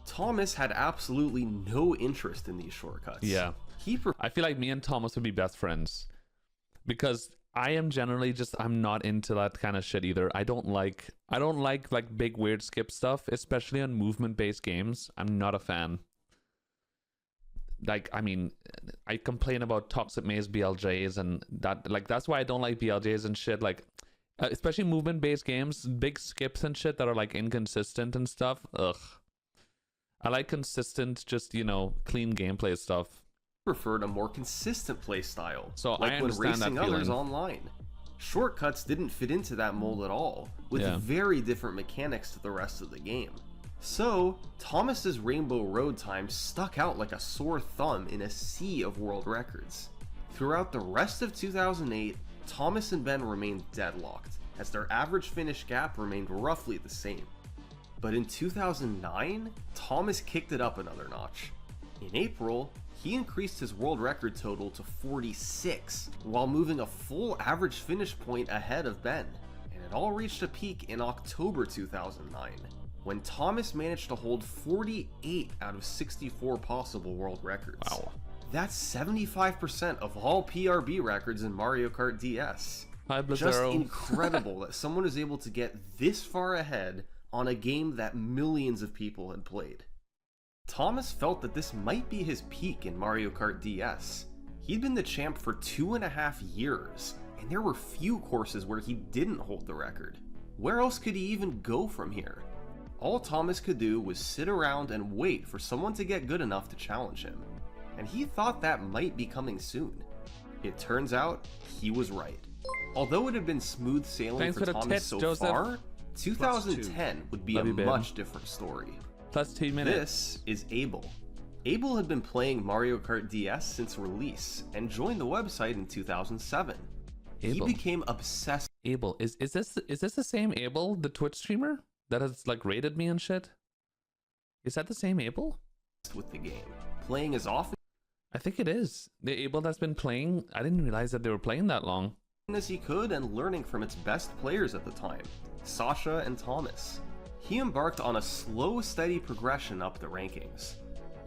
Thomas had absolutely no interest in these shortcuts. Yeah. I feel like me and Thomas would be best friends, because I am generally just, I'm not into that kind of shit either. I don't like big weird skip stuff, especially on movement based games. I'm not a fan. Like, I mean, I complain about Toxic Maze BLJs and that, like, that's why I don't like BLJs and shit. Like, especially movement based games, big skips and shit that are like inconsistent and stuff. Ugh. I like consistent, just, you know, clean gameplay stuff. Preferred a more consistent play style, so like I when understand racing that feeling. others online. Shortcuts didn't fit into that mold at all, with very different mechanics to the rest of the game. So, Thomas's Rainbow Road time stuck out like a sore thumb in a sea of world records. Throughout the rest of 2008, Thomas and Ben remained deadlocked, as their average finish gap remained roughly the same. But in 2009, Thomas kicked it up another notch. In April, he increased his world record total to 46, while moving a full average finish point ahead of Ben, and it all reached a peak in October 2009, when Thomas managed to hold 48 out of 64 possible world records. Wow. That's 75% of all PRB records in Mario Kart DS. Hi, Just Blizzaro. incredible that someone is able to get this far ahead on a game that millions of people had played. Thomas felt that this might be his peak in Mario Kart DS. He'd been the champ for 2.5 years, and there were few courses where he didn't hold the record. Where else could he even go from here? All Thomas could do was sit around and wait for someone to get good enough to challenge him, and he thought that might be coming soon. It turns out, he was right. Although it had been smooth sailing Thanks for for the Thomas tips, so Joseph. far, 2010 would be Love a you, babe. much different story. Plus 2 minutes. This is Abel. Abel had been playing Mario Kart DS since release and joined the website in 2007. He Abel. became obsessed Abel, is this the same Abel, the Twitch streamer that has like rated me and shit? Is that the same Abel? with the game, playing as often I think it is. The Abel that's been playing, I didn't realize that they were playing that long. as he could and learning from its best players at the time, Sasha and Thomas. He embarked on a slow, steady progression up the rankings.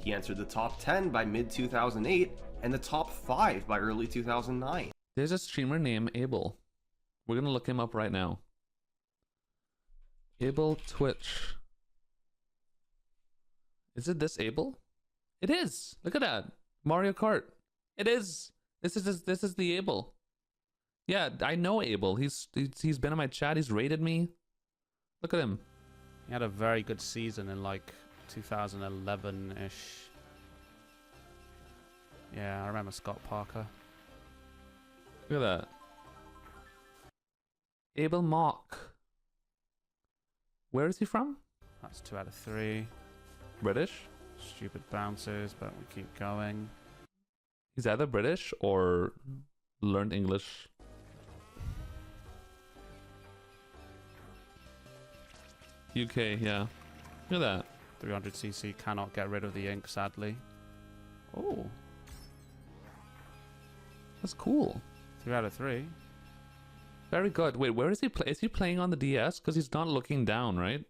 He entered the top 10 by mid-2008 and the top 5 by early 2009. There's a streamer named Abel. We're gonna look him up right now. Abel Twitch. Is it this Abel? It is. Look at that. Mario Kart. It is. This is the Abel. Yeah, I know Abel. He's been in my chat. He's rated me. Look at him. He had a very good season in like 2011-ish. Yeah, I remember Scott Parker. Look at that. Abel Mock. Where is he from? That's 2 out of 3. British? Stupid bouncers, but we keep going. He's either British or learned English. UK, yeah. Look at that. 300cc cannot get rid of the ink, sadly. Oh, That's cool. 3 out of 3. Very good. Wait, where is he? Is he playing on the DS? Because he's not looking down, right?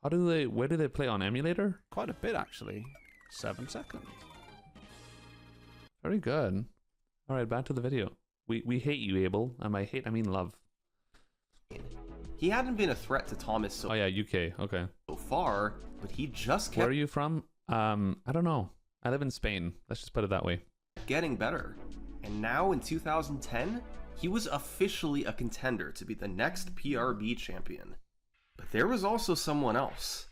Where do they play, on emulator? Quite a bit, actually. 7 seconds. Very good. All right, back to the video. We hate you, Abel, and by hate I mean love. He hadn't been a threat to Thomas Oh yeah, UK. Okay. so far, but he just Where are kept you from? I don't know. I live in Spain. Let's just put it that way. getting better. And now in 2010, he was officially a contender to be the next PRB champion. But there was also someone else.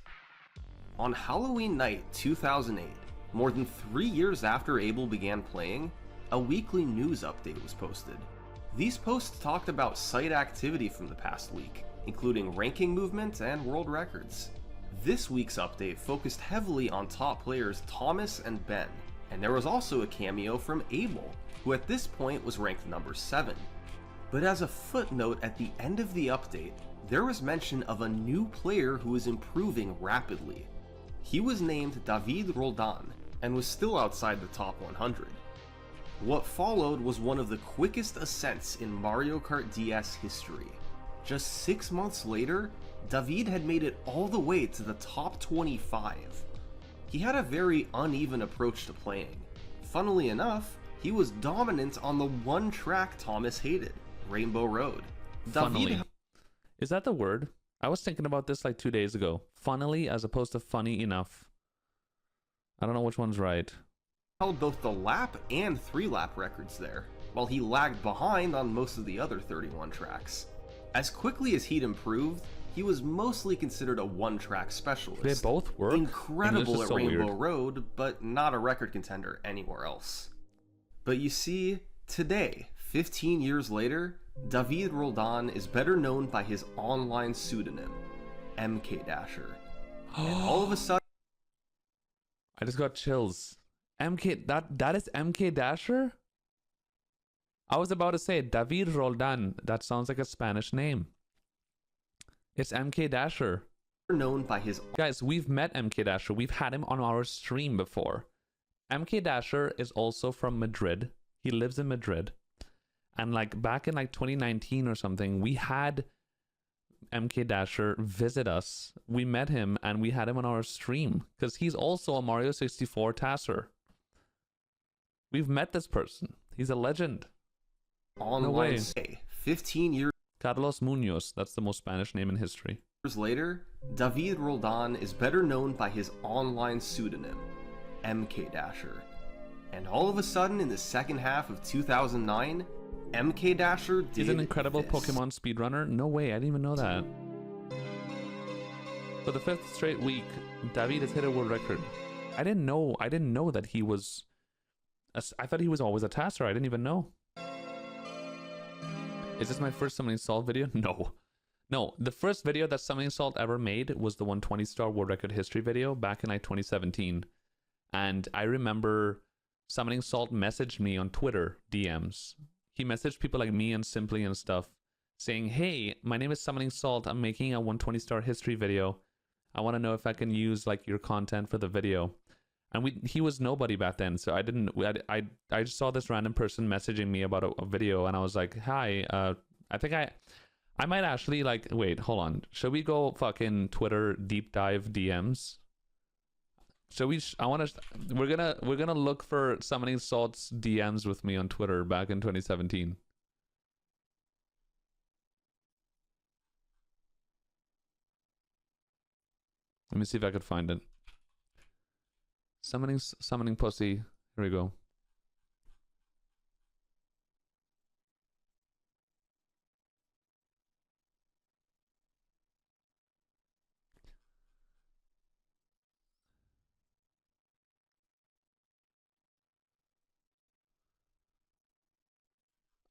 On Halloween night 2008, more than 3 years after Abel began playing, a weekly news update was posted. These posts talked about site activity from the past week, including ranking movement and world records. This week's update focused heavily on top players Thomas and Ben, and there was also a cameo from Abel, who at this point was ranked number 7. But as a footnote at the end of the update, there was mention of a new player who is improving rapidly. He was named David Roldan and was still outside the top 100. What followed was one of the quickest ascents in Mario Kart DS history. Just 6 months later, David had made it all the way to the top 25. He had a very uneven approach to playing. Funnily enough, he was dominant on the one track Thomas hated, Rainbow Road. Funnily. Is that the word? I was thinking about this like 2 days ago. Funnily as opposed to funny enough. I don't know which one's right. Held both the lap and 3-lap records there, while he lagged behind on most of the other 31 tracks. As quickly as he'd improved, he was mostly considered a one-track specialist. They both work? Incredible at so Rainbow weird. Road, but not a record contender anywhere else. But you see, today, 15 years later, David Roldan is better known by his online pseudonym, MK Dasher. And all of a sudden, I just got chills. MK, that is MK Dasher? I was about to say David Roldan. That sounds like a Spanish name. It's MK Dasher. known by his... Guys, we've met MK Dasher. We've had him on our stream before. MK Dasher is also from Madrid. He lives in Madrid. And like back in like 2019 or something, we had MK Dasher visit us. We met him and we had him on our stream because he's also a Mario 64 tasser. We've met this person. He's a legend. online say 15 years Carlos Munoz. That's the most Spanish name in history. later, David Roldan is better known by his online pseudonym, MK Dasher. And all of a sudden, in the second half of 2009, MK Dasher did He's an incredible this. Pokemon speedrunner? No way, I didn't even know that. For the 5th straight week, David has hit a world record. I didn't know that he was... I thought he was always a tasser. I didn't even know. Is this my first Summoning Salt video? No. No, the first video that Summoning Salt ever made was the 120-star world record history video back in like 2017. And I remember Summoning Salt messaged me on Twitter DMs. He messaged people like me and Simply and stuff saying, hey, my name is Summoning Salt. I'm making a 120-star history video. I want to know if I can use like your content for the video. And he was nobody back then, so I just saw this random person messaging me about a video, and I was like, hi, I think I might actually like, wait, hold on. Should we go fucking Twitter deep dive DMs? Should we, we're gonna look for Summoning Salt's DMs with me on Twitter back in 2017. Let me see if I could find it. Summoning pussy. Here we go.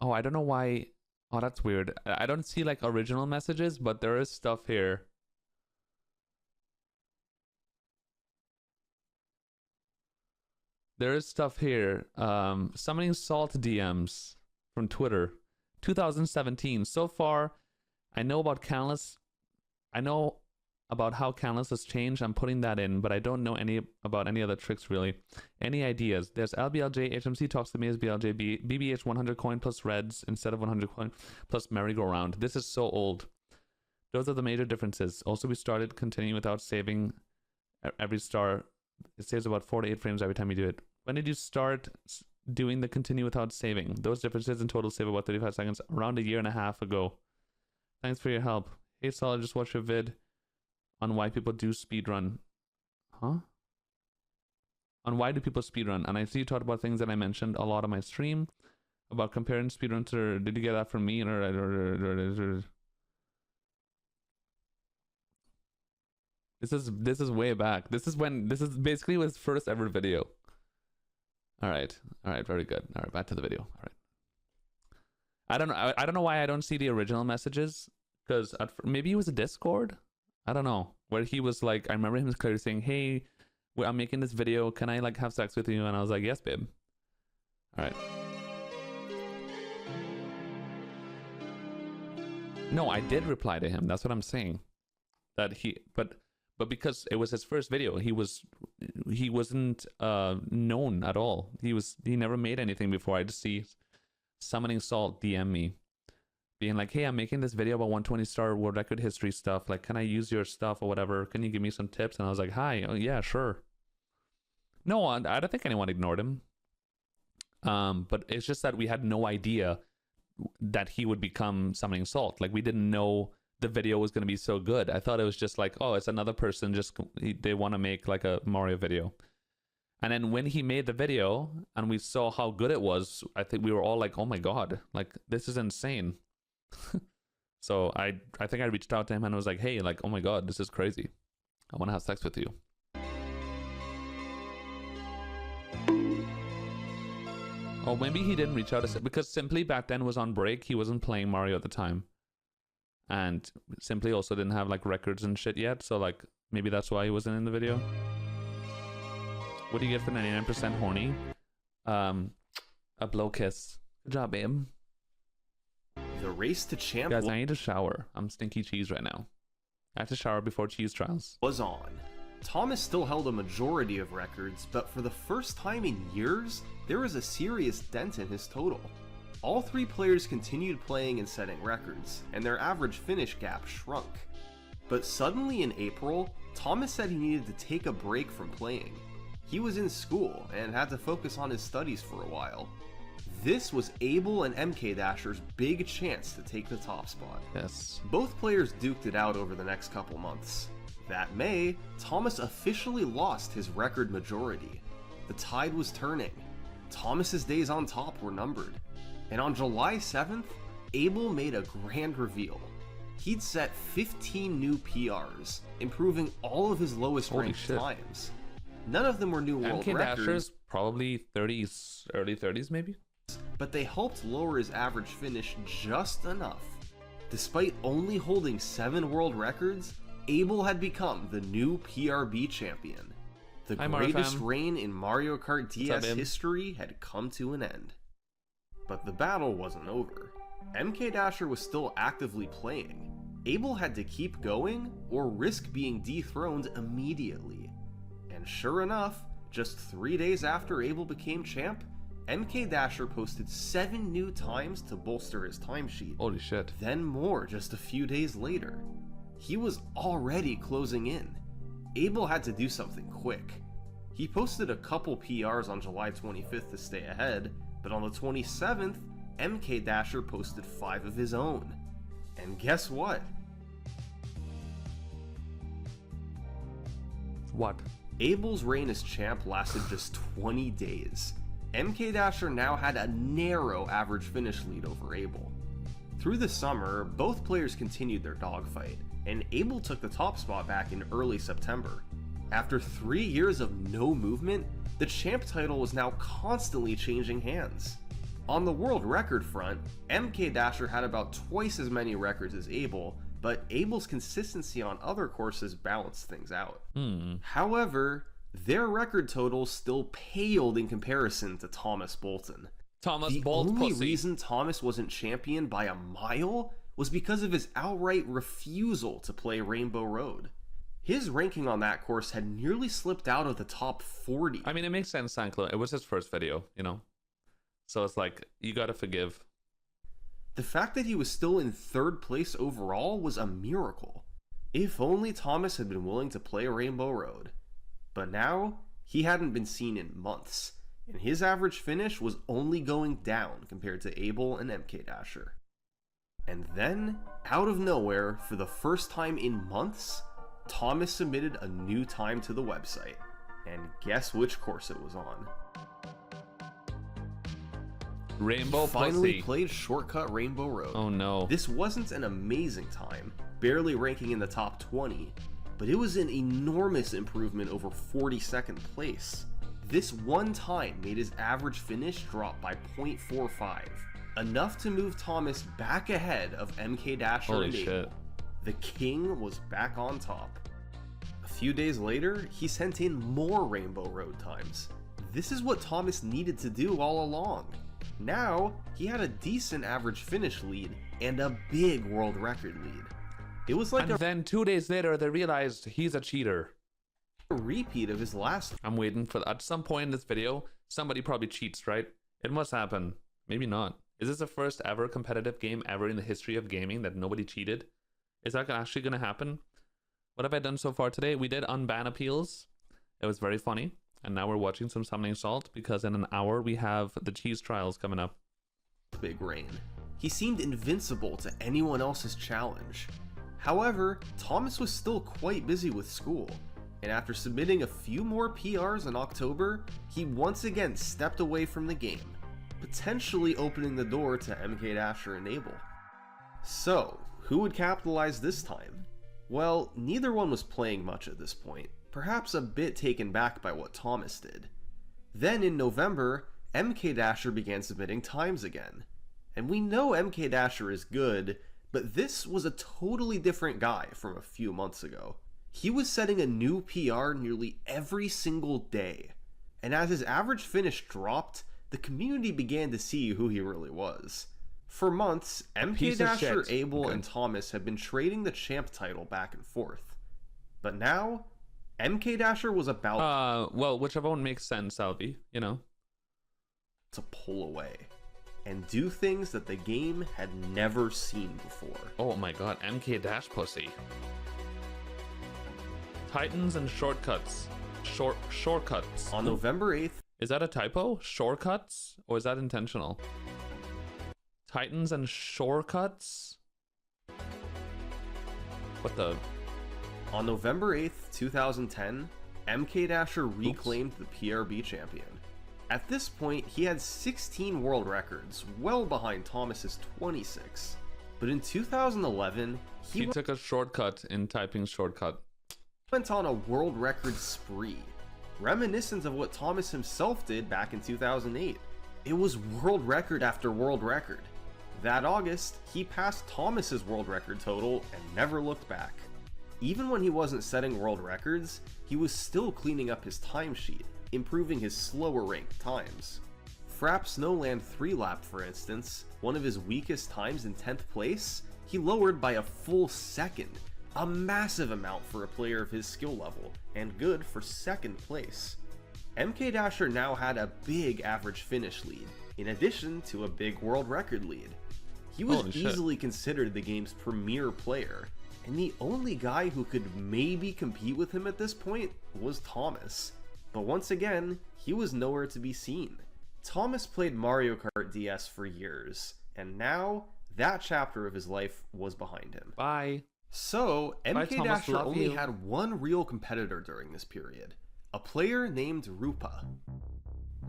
Oh, I don't know why. Oh, that's weird. I don't see like original messages, but there is stuff here. There is stuff here. Summoning Salt DMs from Twitter. 2017. So far, I know about Canlis. I know about how Canlis has changed. I'm putting that in, but I don't know about any other tricks really. Any ideas? There's LBLJ. HMC talks to me as BLJ. BBH 100 coin plus reds instead of 100 coin plus merry-go-round. This is so old. Those are the major differences. Also, we started continuing without saving every star. It saves about 4 to 8 frames every time you do it. When did you start doing the continue without saving? Those differences in total save about 35 seconds around a year and a half ago. Thanks for your help. Hey Saul, I just watched your vid on why people do speedrun. Huh? On why do people speedrun? And I see you talked about things that I mentioned a lot on my stream about comparing speedruns, or did you get that from me? Or this is way back. This is basically his first ever video. All right, very good. All right, back to the video. All right. I don't know why I don't see the original messages, because maybe it was a Discord. I don't know, where he was like, I remember him clearly saying, "Hey, I'm making this video. Can I like have sex with you?" And I was like, "Yes, babe." All right. No, I did reply to him. That's what I'm saying. That but because it was his first video, he wasn't known at all. He never made anything before. I just see Summoning Salt DM me, being like, "Hey, I'm making this video about 120-star world record history stuff. Like, can I use your stuff or whatever? Can you give me some tips?" And I was like, "Hi, oh, yeah, sure." No, I don't think anyone ignored him. But it's just that we had no idea that he would become Summoning Salt. Like, we didn't know the video was going to be so good. I thought it was just like, oh, it's another person, just they want to make like a Mario video. And then when he made the video and we saw how good it was, I think we were all like, oh my god, like this is insane. So I think I reached out to him and was like, hey, like, oh my god, this is crazy, I want to have sex with you. Oh, maybe he didn't reach out to, because Simply back then was on break. He wasn't playing Mario at the time. And Simply also didn't have like records and shit yet. So like maybe that's why he wasn't in the video. What do you get for 99% horny? A blow kiss. Good job, babe. The race to champ Guys, I need to shower. I'm stinky cheese right now. I have to shower before cheese trials. was on. Thomas still held a majority of records, but for the first time in years, there was a serious dent in his total. All three players continued playing and setting records, and their average finish gap shrunk. But suddenly in April, Thomas said he needed to take a break from playing. He was in school and had to focus on his studies for a while. This was Abel and MK Dasher's big chance to take the top spot. Yes. Both players duked it out over the next couple months. That May, Thomas officially lost his record majority. The tide was turning. Thomas's days on top were numbered. And on July 7th, Abel made a grand reveal. He'd set 15 new PRs, improving all of his lowest Holy ranked shit. times. None of them were new world MK records, Dasher's probably 30s, early 30s maybe? but they helped lower his average finish just enough. Despite only holding 7 world records, Abel had become the new PRB champion. The Hi, Mario greatest fam. reign in Mario Kart DS babe? history had come to an end. But the battle wasn't over. MK Dasher was still actively playing. Abel had to keep going or risk being dethroned immediately. And sure enough, just 3 days after Abel became champ, MK Dasher posted 7 new times to bolster his timesheet. Holy shit. Then more just a few days later. He was already closing in. Abel had to do something quick. He posted a couple PRs on July 25th to stay ahead, but on the 27th, MK Dasher posted 5 of his own. And guess what? What? Abel's reign as champ lasted just 20 days. MK Dasher now had a narrow average finish lead over Abel. Through the summer, both players continued their dogfight, and Abel took the top spot back in early September. After 3 years of no movement, the champ title was now constantly changing hands. On the world record front, MK Dasher had about twice as many records as Abel, but Abel's consistency on other courses balanced things out. However, their record totals still paled in comparison to Thomas Bolton. Thomas The Bolt only pussy. reason Thomas wasn't champion by a mile was because of his outright refusal to play Rainbow Road. His ranking on that course had nearly slipped out of the top 40. I mean, it makes sense, Sanklo. It was his first video, you know? So it's like, you gotta forgive. The fact that he was still in 3rd place overall was a miracle. If only Thomas had been willing to play Rainbow Road. But now, he hadn't been seen in months, and his average finish was only going down compared to Abel and MK Dasher. And then, out of nowhere, for the first time in months, Thomas submitted a new time to the website. And guess which course it was on? Rainbow He finally pussy. played Shortcut Rainbow Road. Oh no. This wasn't an amazing time, barely ranking in the top 20, but it was an enormous improvement over 42nd place. This one time made his average finish drop by 0.45, enough to move Thomas back ahead of MK Dasher Holy and Abel. shit. The king was back on top. A few days later, he sent in more Rainbow Road times. This is what Thomas needed to do all along. Now, he had a decent average finish lead and a big world record lead. It was like And then 2 days later, they realized he's a cheater. a repeat of his last. I'm waiting for at some point in this video, somebody probably cheats, right? It must happen. Maybe not. Is this the first ever competitive game ever in the history of gaming that nobody cheated? Is that actually going to happen? What have I done so far today? We did unban appeals. It was very funny. And now we're watching some Summoning Salt because in an hour we have the cheese trials coming up. Big reign. He seemed invincible to anyone else's challenge. However, Thomas was still quite busy with school, and after submitting a few more PRs in October, he once again stepped away from the game, potentially opening the door to MK Dasher Enable. So, who would capitalize this time? Well, neither one was playing much at this point, perhaps a bit taken back by what Thomas did. Then in November, MK Dasher began submitting times again. And we know MK Dasher is good, but this was a totally different guy from a few months ago. He was setting a new PR nearly every single day, and as his average finish dropped, the community began to see who he really was. For months, MK Dasher, Abel, and Thomas have been trading the champ title back and forth. But now, MK Dasher was about well, whichever one makes sense, Alvi, you know. To pull away and do things that the game had never seen before. Oh my god, MK Dash pussy. Titans and shortcuts. Shortcuts. On November 8th, Is that a typo? Shortcuts? Or is that intentional? Titans and shortcuts? What the? On November 8th, 2010, MK Dasher reclaimed the PRB champion. At this point, he had 16 world records, well behind Thomas's 26. But in 2011, He took a shortcut in typing shortcut. went on a world record spree, reminiscent of what Thomas himself did back in 2008. It was world record after world record. That August, he passed Thomas's world record total and never looked back. Even when he wasn't setting world records, he was still cleaning up his timesheet, improving his slower ranked times. Frap Snowland 3-lap, for instance, one of his weakest times in 10th place, he lowered by a full second, a massive amount for a player of his skill level, and good for 2nd place. MK Dasher now had a big average finish lead, in addition to a big world record lead. He was Holy shit. easily considered the game's premier player, and the only guy who could maybe compete with him at this point was Thomas. But once again, he was nowhere to be seen. Thomas played Mario Kart DS for years, and now that chapter of his life was behind him. Bye. So, MK Thomas, Dasher love only you. had one real competitor during this period, a player named Rupa.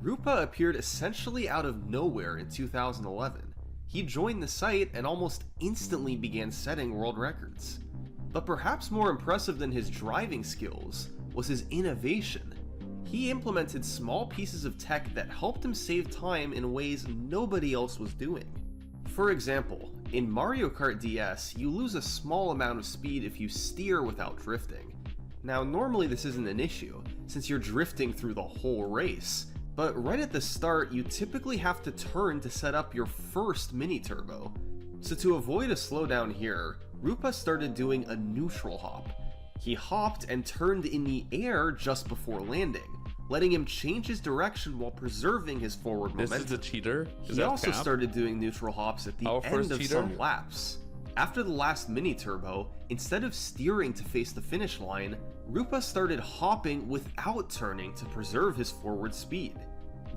Rupa appeared essentially out of nowhere in 2011. He joined the site and almost instantly began setting world records. But perhaps more impressive than his driving skills was his innovation. He implemented small pieces of tech that helped him save time in ways nobody else was doing. For example, in Mario Kart DS, you lose a small amount of speed if you steer without drifting. Now, normally this isn't an issue, since you're drifting through the whole race, but right at the start, you typically have to turn to set up your first mini-turbo. So to avoid a slowdown here, Rupa started doing a neutral hop. He hopped and turned in the air just before landing, letting him change his direction while preserving his forward This momentum. is a cheater? Is He that also cap? started doing neutral hops at the Our end first of cheater? some laps. After the last mini-turbo, instead of steering to face the finish line, Rupa started hopping without turning to preserve his forward speed.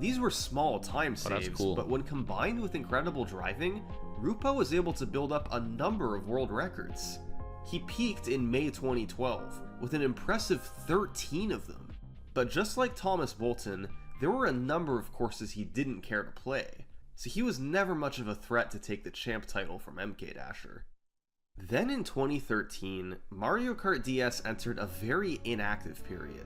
These were small time Oh, that's saves, cool. but when combined with incredible driving, Rupa was able to build up a number of world records. He peaked in May 2012, with an impressive 13 of them. But just like Thomas Bolton, there were a number of courses he didn't care to play, so he was never much of a threat to take the champ title from MK Dasher. Then in 2013, Mario Kart DS entered a very inactive period.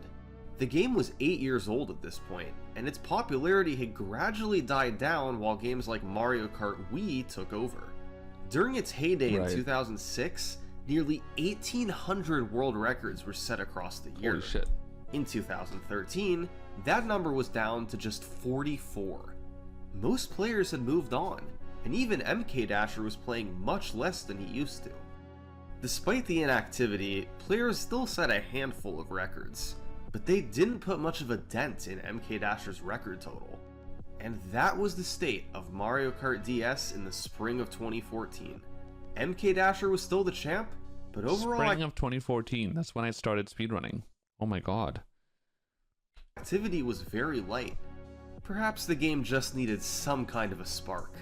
The game was 8 years old at this point, and its popularity had gradually died down while games like Mario Kart Wii took over. During its heyday in 2006, nearly 1,800 world records were set across the year. Holy shit. In 2013, that number was down to just 44. Most players had moved on, and even MK Dasher was playing much less than he used to. Despite the inactivity, players still set a handful of records, but they didn't put much of a dent in MK Dasher's record total. And that was the state of Mario Kart DS in the spring of 2014. MK Dasher was still the champ, but overall Spring of 2014, that's when I started speedrunning. Oh my god. activity was very light. Perhaps the game just needed some kind of a spark.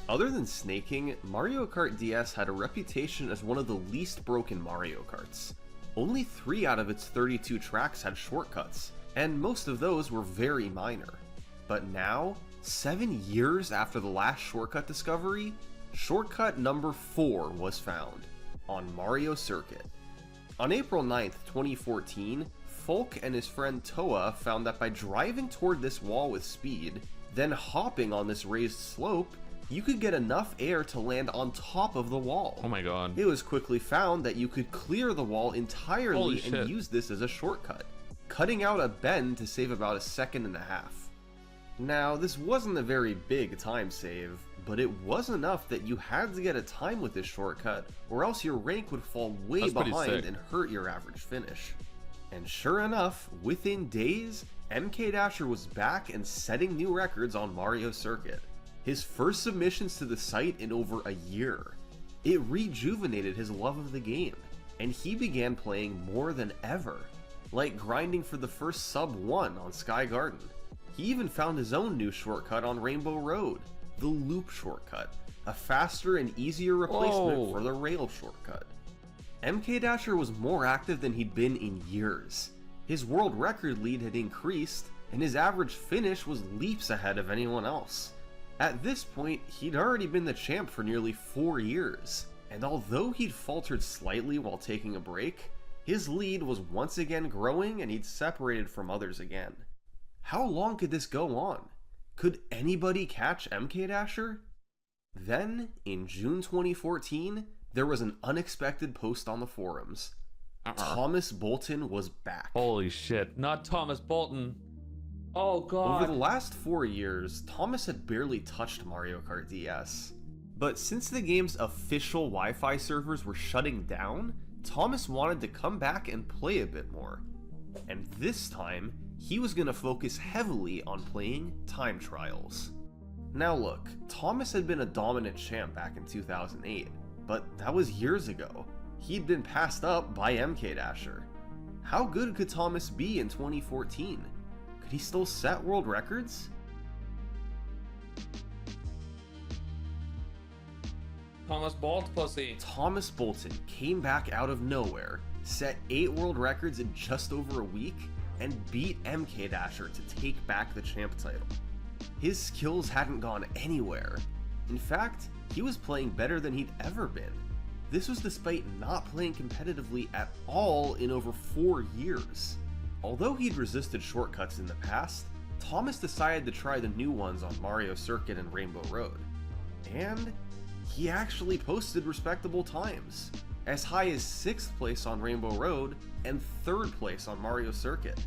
Other than snaking, Mario Kart DS had a reputation as one of the least broken Mario Karts. Only 3 out of its 32 tracks had shortcuts, and most of those were very minor. But now, 7 years after the last shortcut discovery, shortcut number 4 was found, on Mario Circuit. On April 9th, 2014, Folk and his friend Toa found that by driving toward this wall with speed, then hopping on this raised slope, you could get enough air to land on top of the wall. Oh my god. It was quickly found that you could clear the wall entirely Holy and shit. use this as a shortcut, cutting out a bend to save about a second and a half. Now, this wasn't a very big time save, but it was enough that you had to get a time with this shortcut, or else your rank would fall way That's pretty behind sick. and hurt your average finish. And sure enough, within days, MK Dasher was back and setting new records on Mario Circuit. His first submissions to the site in over a year. It rejuvenated his love of the game, and he began playing more than ever, like grinding for the first sub 1 on Sky Garden. He even found his own new shortcut on Rainbow Road, the Loop shortcut, a faster and easier replacement Whoa. for the Rail shortcut. MK Dasher was more active than he'd been in years. His world record lead had increased, and his average finish was leaps ahead of anyone else. At this point, he'd already been the champ for nearly 4 years, and although he'd faltered slightly while taking a break, his lead was once again growing and he'd separated from others again. How long could this go on? Could anybody catch MK Dasher? Then, in June 2014, there was an unexpected post on the forums. Thomas Bolton was back. Holy shit. Not Thomas Bolton. Oh god. Over the last 4 years, Thomas had barely touched Mario Kart DS. But since the game's official Wi-Fi servers were shutting down, Thomas wanted to come back and play a bit more. And this time, he was going to focus heavily on playing time trials. Now look, Thomas had been a dominant champ back in 2008, but that was years ago. He'd been passed up by MK Dasher. How good could Thomas be in 2014? Could he still set world records? Thomas Bolt pussy. Thomas Bolton came back out of nowhere, set 8 world records in just over a week, and beat MK Dasher to take back the champ title. His skills hadn't gone anywhere. In fact, he was playing better than he'd ever been. This was despite not playing competitively at all in over 4 years. Although he'd resisted shortcuts in the past, Thomas decided to try the new ones on Mario Circuit and Rainbow Road. And he actually posted respectable times, as high as 6th place on Rainbow Road and 3rd place on Mario Circuit.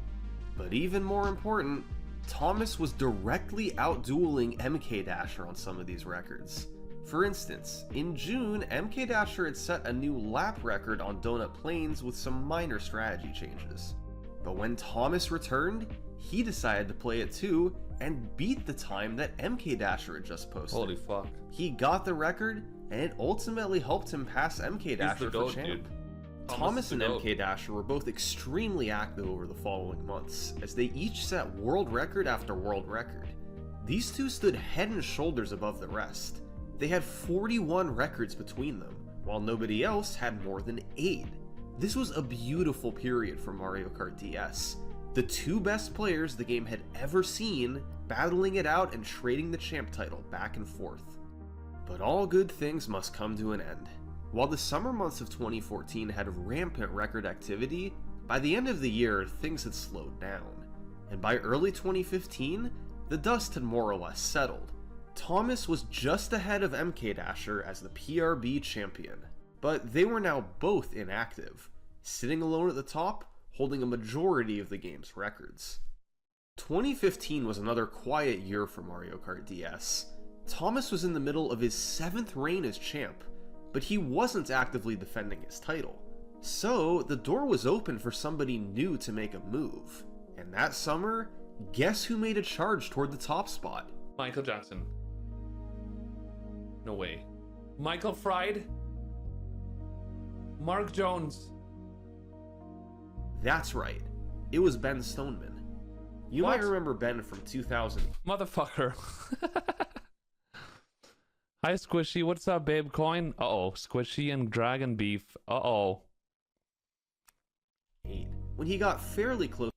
But even more important, Thomas was directly outdueling MK Dasher on some of these records. For instance, in June, MK Dasher had set a new lap record on Donut Plains with some minor strategy changes. But when Thomas returned, he decided to play it too and beat the time that MK Dasher had just posted. Holy fuck. He got the record, and it ultimately helped him pass MK Dasher for goat, champ. dude. Thomas is and the goat. MK Dasher were both extremely active over the following months, as they each set world record after world record. These two stood head and shoulders above the rest. They had 41 records between them, while nobody else had more than 8. This was a beautiful period for Mario Kart DS. The two best players the game had ever seen, battling it out and trading the champ title back and forth. But all good things must come to an end. While the summer months of 2014 had rampant record activity, by the end of the year things had slowed down. And by early 2015, the dust had more or less settled. Thomas was just ahead of MK Dasher as the PRB champion, but they were now both inactive, sitting alone at the top, holding a majority of the game's records. 2015 was another quiet year for Mario Kart DS. Thomas was in the middle of his 7th reign as champ, but he wasn't actively defending his title. So, the door was open for somebody new to make a move. And that summer, guess who made a charge toward the top spot? Michael Jackson. No way. Michael Fried? Mark Jones? That's right. It was Ben Stoneman. You What? might remember Ben from 2000. Motherfucker. Hi, Squishy. What's up, babe? Coin? Uh-oh. Squishy and Dragon Beef. Uh-oh. When he got fairly close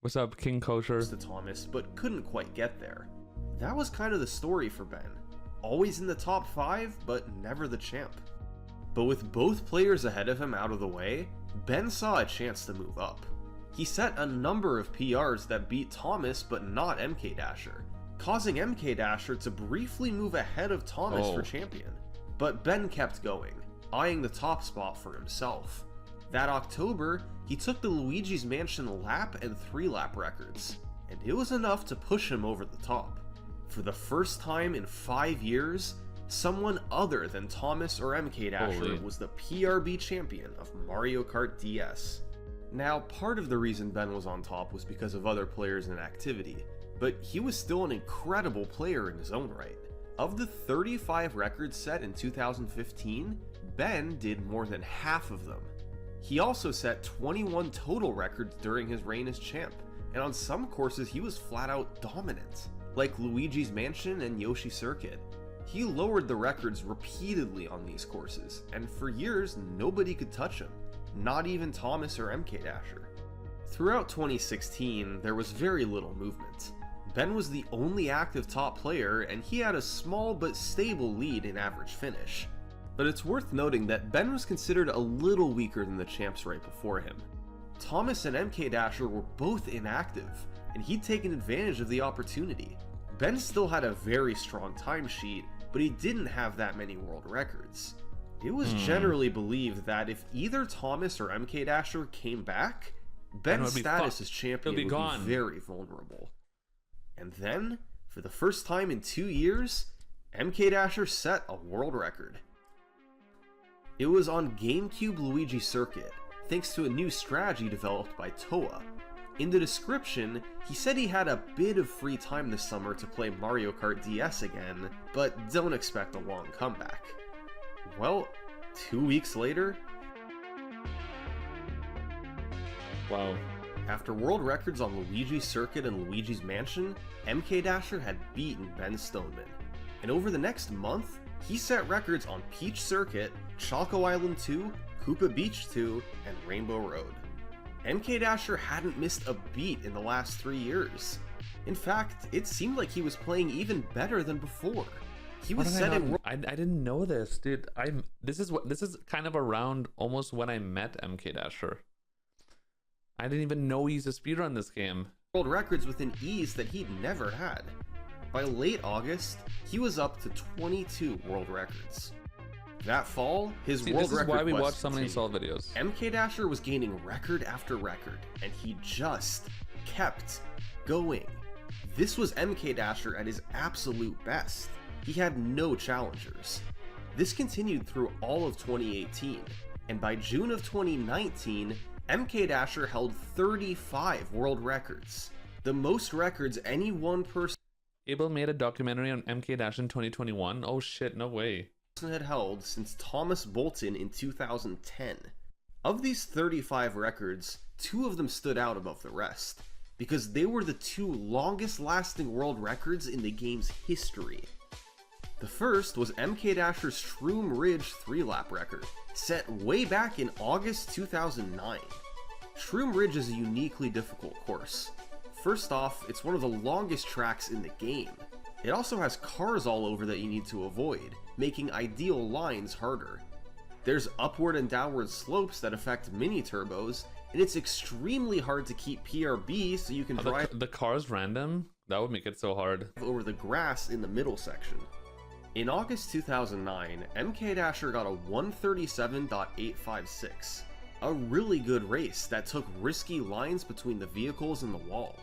What's up, King Kosher? to Thomas, but couldn't quite get there. That was kind of the story for Ben. Always in the top 5, but never the champ. But with both players ahead of him out of the way, Ben saw a chance to move up. He set a number of PRs that beat Thomas but not MK Dasher, causing MK Dasher to briefly move ahead of Thomas for champion. But Ben kept going, eyeing the top spot for himself. That October, he took the Luigi's Mansion lap and 3-lap records, and it was enough to push him over the top. For the first time in 5 years, someone other than Thomas or MK Dasher was the PRB champion of Mario Kart DS. Now, part of the reason Ben was on top was because of other players in activity, but he was still an incredible player in his own right. Of the 35 records set in 2015, Ben did more than half of them. He also set 21 total records during his reign as champ, and on some courses he was flat out dominant, like Luigi's Mansion and Yoshi Circuit. He lowered the records repeatedly on these courses, and for years nobody could touch him. Not even Thomas or MK Dasher. Throughout 2016, there was very little movement. Ben was the only active top player, and he had a small but stable lead in average finish. But it's worth noting that Ben was considered a little weaker than the champs right before him. Thomas and MK Dasher were both inactive, and he'd taken advantage of the opportunity. Ben still had a very strong timesheet, but he didn't have that many world records. It was generally believed that if either Thomas or MK Dasher came back, Ben's status as champion would be very vulnerable. And then, for the first time in 2 years, MK Dasher set a world record. It was on GameCube Luigi Circuit, thanks to a new strategy developed by Toa. In the description, he said he had a bit of free time this summer to play Mario Kart DS again, but don't expect a long comeback. Well, 2 weeks later... Wow. After world records on Luigi's Circuit and Luigi's Mansion, MK Dasher had beaten Ben Stoneman. And over the next month, he set records on Peach Circuit, Choco Island 2, Koopa Beach 2, and Rainbow Road. MK Dasher hadn't missed a beat in the last 3 years. In fact, it seemed like he was playing even better than before. He was setting. I didn't know this, dude. This is kind of around almost when I met MK Dasher. I didn't even know he used to speedrun this game. World records with an ease that he'd never had. By late August, he was up to 22 world records. That fall, his world record. This is why we watch so many Solve videos. MK Dasher was gaining record after record, and he just kept going. This was MK Dasher at his absolute best. He had no challengers. This continued through all of 2018, and by June of 2019, MK Dasher held 35 world records. The most records any one person Abel made a documentary on MK Dasher in 2021. Oh shit, no way. Had held since Thomas Bolton in 2010. Of these 35 records, 2 of them stood out above the rest, because they were the 2 longest lasting world records in the game's history. The first was MK Dasher's Shroom Ridge 3-lap record, set way back in August 2009. Shroom Ridge is a uniquely difficult course. First off, it's one of the longest tracks in the game. It also has cars all over that you need to avoid, making ideal lines harder. There's upward and downward slopes that affect mini turbos, and it's extremely hard to keep PRB so you can drive the car's random? That would make it so hard. Over the grass in the middle section. In August 2009, MK Dasher got a 137.856. A really good race that took risky lines between the vehicles and the wall.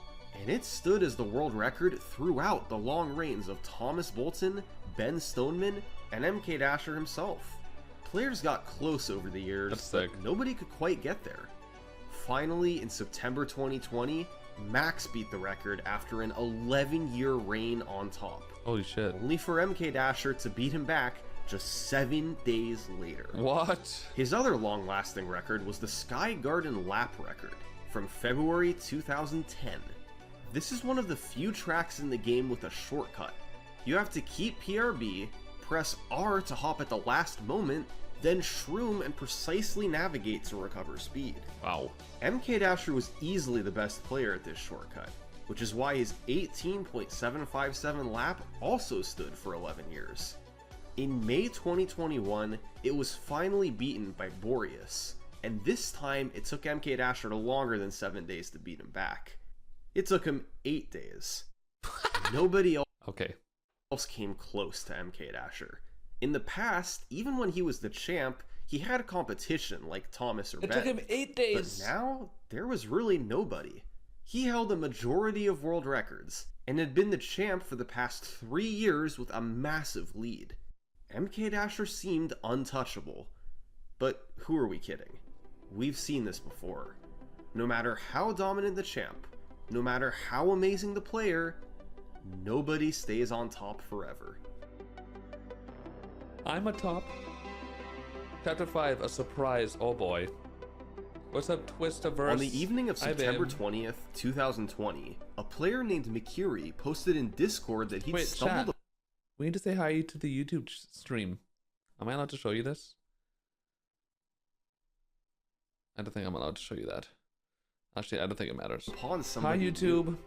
and it stood as the world record throughout the long reigns of Thomas Bolton, Ben Stoneman, and MK Dasher himself. Players got close over the years, but nobody could quite get there. Finally, in September 2020, Max beat the record after an 11-year reign on top. Holy shit. Only for MK Dasher to beat him back just 7 days later. What? His other long-lasting record was the Sky Garden lap record from February 2010. This is one of the few tracks in the game with a shortcut. You have to keep PRB, press R to hop at the last moment, then shroom and precisely navigate to recover speed. Wow. MK Dasher was easily the best player at this shortcut, which is why his 18.757 lap also stood for 11 years. In May 2021, it was finally beaten by Boreas, and this time it took MK Dasher longer than 7 days to beat him back. It took him 8 days. Nobody else came close to MK Dasher. In the past, even when he was the champ, he had competition like Thomas or Ben. It took him 8 days. But now, there was really nobody. He held a majority of world records, and had been the champ for the past 3 years with a massive lead. MK Dasher seemed untouchable. But who are we kidding? We've seen this before. No matter how dominant the champ, no matter how amazing the player, nobody stays on top forever. I'm a top. Chapter 5, a surprise. Oh boy. What's up, Twistiverse? On the evening of September 20th, 2020, a player named Mikiri posted in Discord that he'd stumbled... Chat. We need to say hi to the YouTube stream. Am I allowed to show you this? I don't think I'm allowed to show you that. Actually, I don't think it matters. Upon Hi, YouTube. New.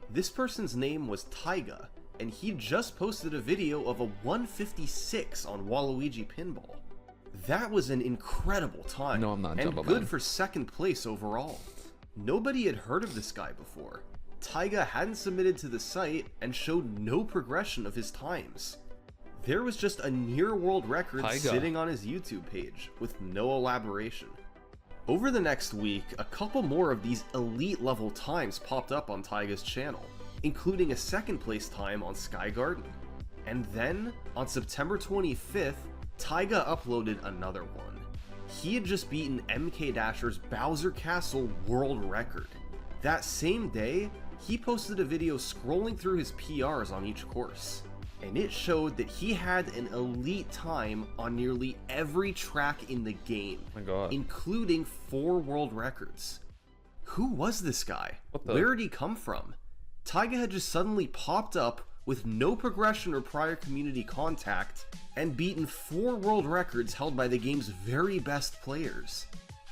This person's name was Taiga, and he just posted a video of a 156 on Waluigi Pinball. That was an incredible time, no, I'm not and good for second place overall. Nobody had heard of this guy before. Taiga hadn't submitted to the site and showed no progression of his times. There was just a near world record sitting on his YouTube page with no elaboration. Over the next week, a couple more of these elite level times popped up on Taiga's channel, including a second place time on Sky Garden. And then, on September 25th, Taiga uploaded another one. He had just beaten MK Dasher's Bowser Castle world record. That same day, he posted a video scrolling through his PRs on each course, and it showed that he had an elite time on nearly every track in the game, including 4 world records. Who was this guy? Where did he come from? Taiga had just suddenly popped up with no progression or prior community contact and beaten 4 world records held by the game's very best players.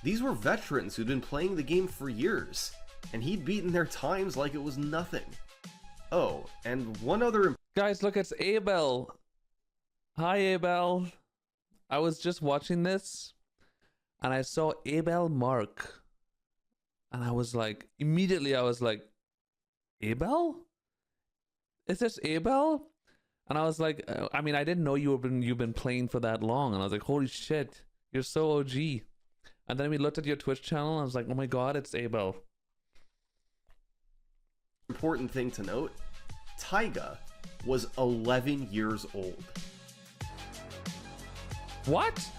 These were veterans who'd been playing the game for years, and he'd beaten their times like it was nothing. Oh, and one other... Guys, look, it's Abel. Hi, Abel. I was just watching this, and I saw Abel Mark. And I was like, immediately I was like, Abel? Is this Abel? And I was like, I mean, I didn't know you've been playing for that long. And I was like, holy shit, you're so OG. And then we looked at your Twitch channel, and I was like, oh my god, it's Abel. Important thing to note, Taiga was 11 years old. What?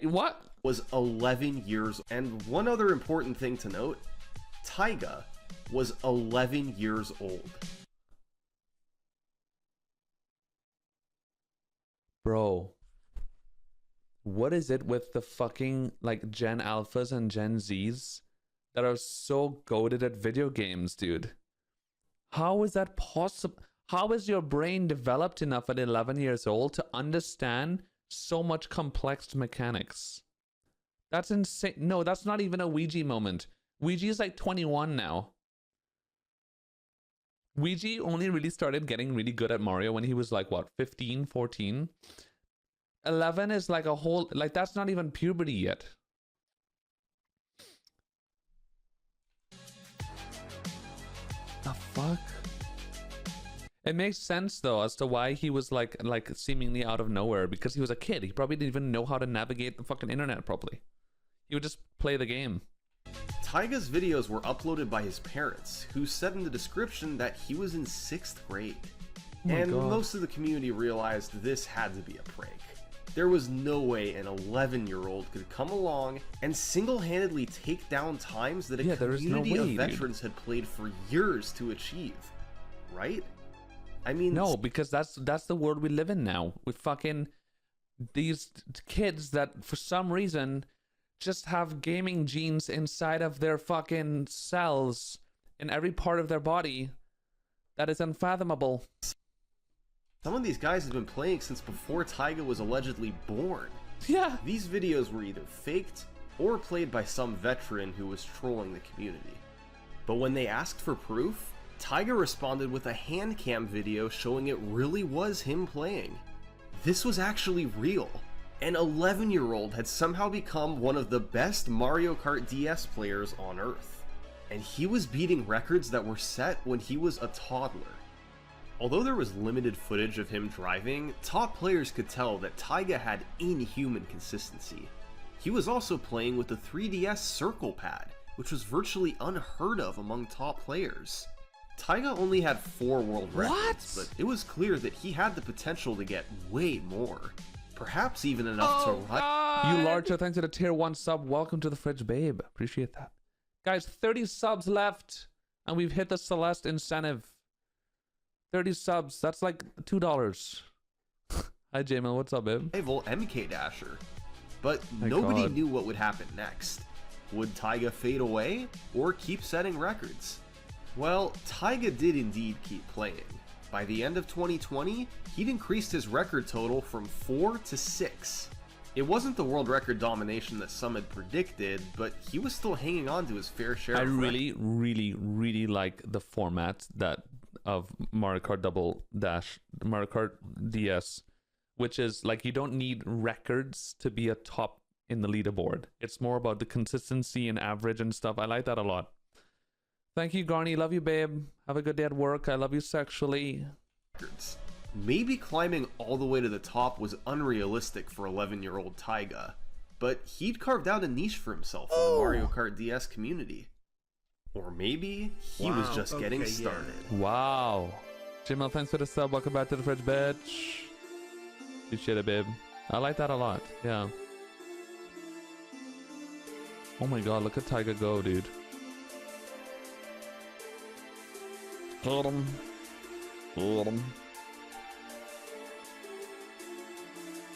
What? Was 11 years. And one other important thing to note, Taiga was 11 years old. Bro, what is it with the fucking like Gen Alphas and Gen Zs that are so goated at video games, dude? How is that possible? How is your brain developed enough at 11 years old to understand so much complex mechanics? That's insane. No, that's not even a Ouija moment. Ouija is like 21 now. Ouija only really started getting really good at Mario when he was like, what, 15, 14? 11 is like a whole, like that's not even puberty yet. The fuck? It makes sense though as to why he was like seemingly out of nowhere, because he was a kid. He probably didn't even know how to navigate the fucking internet properly. He would just play the game. Taiga's videos were uploaded by his parents, who said in the description that he was in 6th grade. And most of the community realized this had to be a prank. There was no way an 11-year-old could come along and single-handedly take down times that a community of veterans had played for years to achieve, right? I mean, no, because that's the world we live in now. With fucking these kids that for some reason just have gaming genes inside of their fucking cells in every part of their body that is unfathomable. Some of these guys have been playing since before Taiga was allegedly born. Yeah. These videos were either faked or played by some veteran who was trolling the community. But when they asked for proof, Taiga responded with a hand cam video showing it really was him playing. This was actually real. An 11-year-old had somehow become one of the best Mario Kart DS players on Earth. And he was beating records that were set when he was a toddler. Although there was limited footage of him driving, top players could tell that Taiga had inhuman consistency. He was also playing with the 3DS Circle Pad, which was virtually unheard of among top players. Taiga only had 4 world records, but it was clear that he had the potential to get way more. Perhaps even enough to run. You large, thanks to the tier 1 sub. Welcome to the fridge, babe. Appreciate that. Guys, 30 subs left, and we've hit the Celeste incentive. 30 subs, that's like $2. Hi Jamal, what's up, babe? Rival MK Dasher. But nobody knew what would happen next. Would Taiga fade away, or keep setting records? Well, Taiga did indeed keep playing. By the end of 2020, he'd increased his record total from 4 to 6. It wasn't the world record domination that some had predicted, but he was still hanging on to his fair share of records. really like the format of Mario Kart DS, which is like you don't need records to be a top in the leaderboard. It's more about the consistency and average and stuff. I like that a lot. Thank you, Garni. Love you, babe. Have a good day at work. I love you sexually. Maybe climbing all the way to the top was unrealistic for 11-year-old Taiga, but he'd carved out a niche for himself in the Mario Kart DS community. Or maybe he was just getting started. Wow. Jamal, thanks for the sub. Welcome back to the fridge, bitch. Appreciate it, babe. I like that a lot. Yeah. Oh my god, look at Taiga go, dude. Got him. Got him.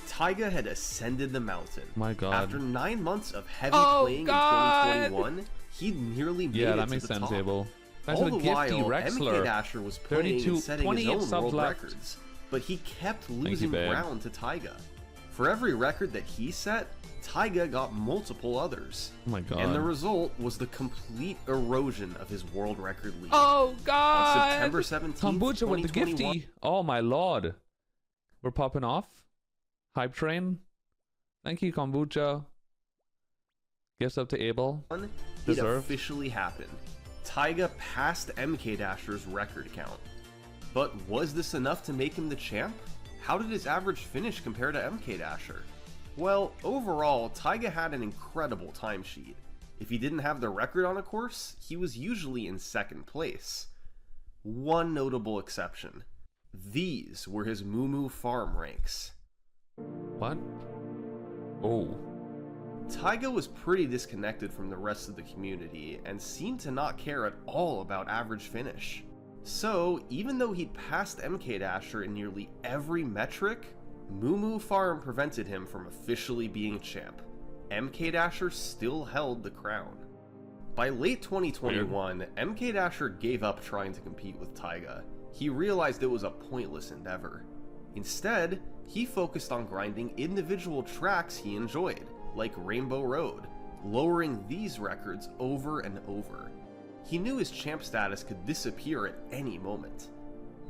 Taiga had ascended the mountain. My god. After 9 months of heavy playing in 2021, he'd nearly made it that to makes the sense, top. Abel. All the while, MK Dasher was playing and setting his own world records, but he kept losing ground to Taiga. For every record that he set, Taiga got multiple others. Oh my god. And the result was the complete erosion of his world record lead. Oh god! On September 17th, Kombucha with the gifty. Oh my lord. We're popping off. Hype train. Thank you, Kombucha. Gifts up to Abel. It officially happened. Taiga passed MK Dasher's record count. But was this enough to make him the champ? How did his average finish compare to MK Dasher? Well, overall, Taiga had an incredible timesheet. If he didn't have the record on a course, he was usually in 2nd place. One notable exception. These were his Moo Moo Farm ranks. What? Oh. Taiga was pretty disconnected from the rest of the community and seemed to not care at all about average finish. So, even though he'd passed MK Dasher in nearly every metric, Moo Moo Farm prevented him from officially being champ. MK Dasher still held the crown. By late 2021, MK Dasher gave up trying to compete with Taiga. He realized it was a pointless endeavor. Instead, he focused on grinding individual tracks he enjoyed, like Rainbow Road, lowering these records over and over. He knew his champ status could disappear at any moment.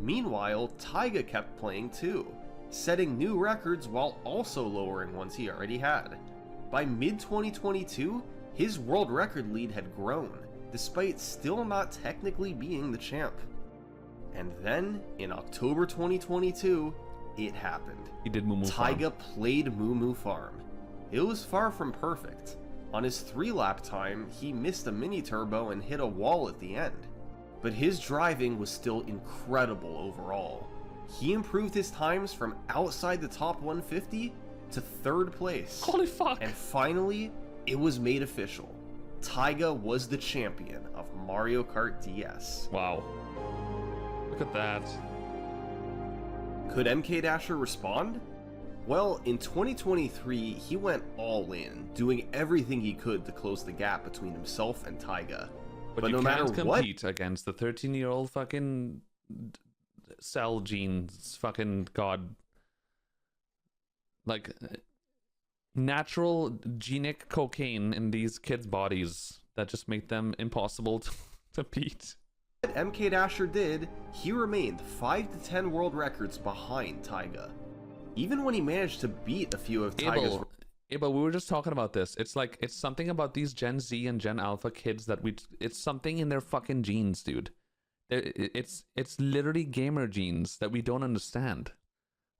Meanwhile, Taiga kept playing too, setting new records while also lowering ones he already had. By mid-2022, his world record lead had grown, despite still not technically being the champ. And then, in October 2022, it happened. He did Moo Moo Farm. Taiga played Moo Moo Farm. It was far from perfect. On his 3-lap time, he missed a mini turbo and hit a wall at the end. But his driving was still incredible overall. He improved his times from outside the top 150 to 3rd place. Holy fuck. And finally, it was made official. Taiga was the champion of Mario Kart DS. Wow. Look at that. Could MK Dasher respond? Well, in 2023, he went all in, doing everything he could to close the gap between himself and Taiga. But no you matter can't what, compete against the 13-year-old fucking cell genes, fucking god. Like, natural genic cocaine in these kids' bodies that just make them impossible to beat. MK Dasher did, he remained 5 to 10 world records behind Taiga. Even when he managed to beat a few of Taiga's... Abel, we were just talking about this. It's like, it's something about these Gen Z and Gen Alpha kids that it's something in their fucking genes, dude. It's literally gamer genes that we don't understand.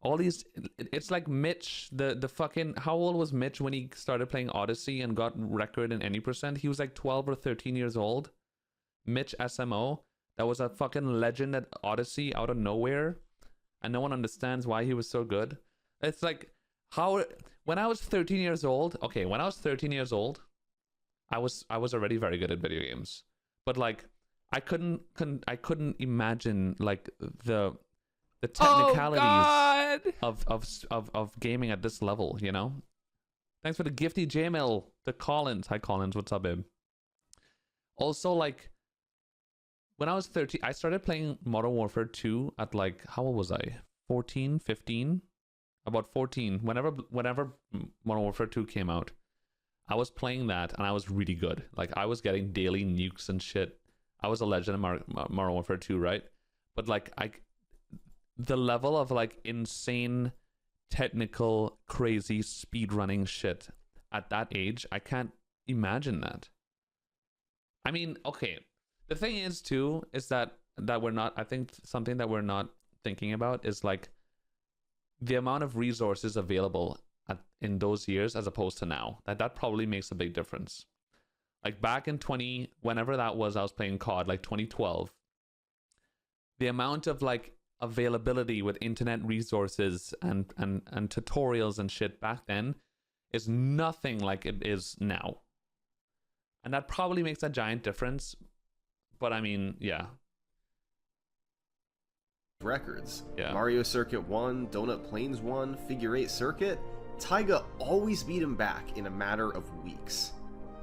All these, it's like Mitch, the fucking, how old was Mitch when he started playing Odyssey and got record in any percent? He was like 12 or 13 years old. Mitch SMO, that was a fucking legend at Odyssey out of nowhere, and no one understands why he was so good. It's like, how, when I was 13 years old, okay, when I was 13 years old, I was already very good at video games, but like, I couldn't imagine like the technicalities of gaming at this level, you know? Thanks for the gifty JML to Collins. Hi Collins, what's up, babe? Also, like, when I was 13, I started playing Modern Warfare 2 at like, how old was I? 14, 15? About 14. Whenever Modern Warfare 2 came out, I was playing that and I was really good. Like, I was getting daily nukes and shit. I was a legend in Modern Warfare 2, right? But like, the level of like insane, technical, crazy speedrunning shit at that age, I can't imagine that. I mean, okay, the thing is too, is that we're not, I think something that we're not thinking about is like the amount of resources available in those years as opposed to now. That probably makes a big difference. Like back in whenever that was, I was playing COD, like 2012. The amount of like availability with internet resources and tutorials and shit back then is nothing like it is now. And that probably makes a giant difference. But I mean, yeah. Records. Yeah. Mario Circuit 1, Donut Plains 1, Figure 8 Circuit. Taiga always beat him back in a matter of weeks.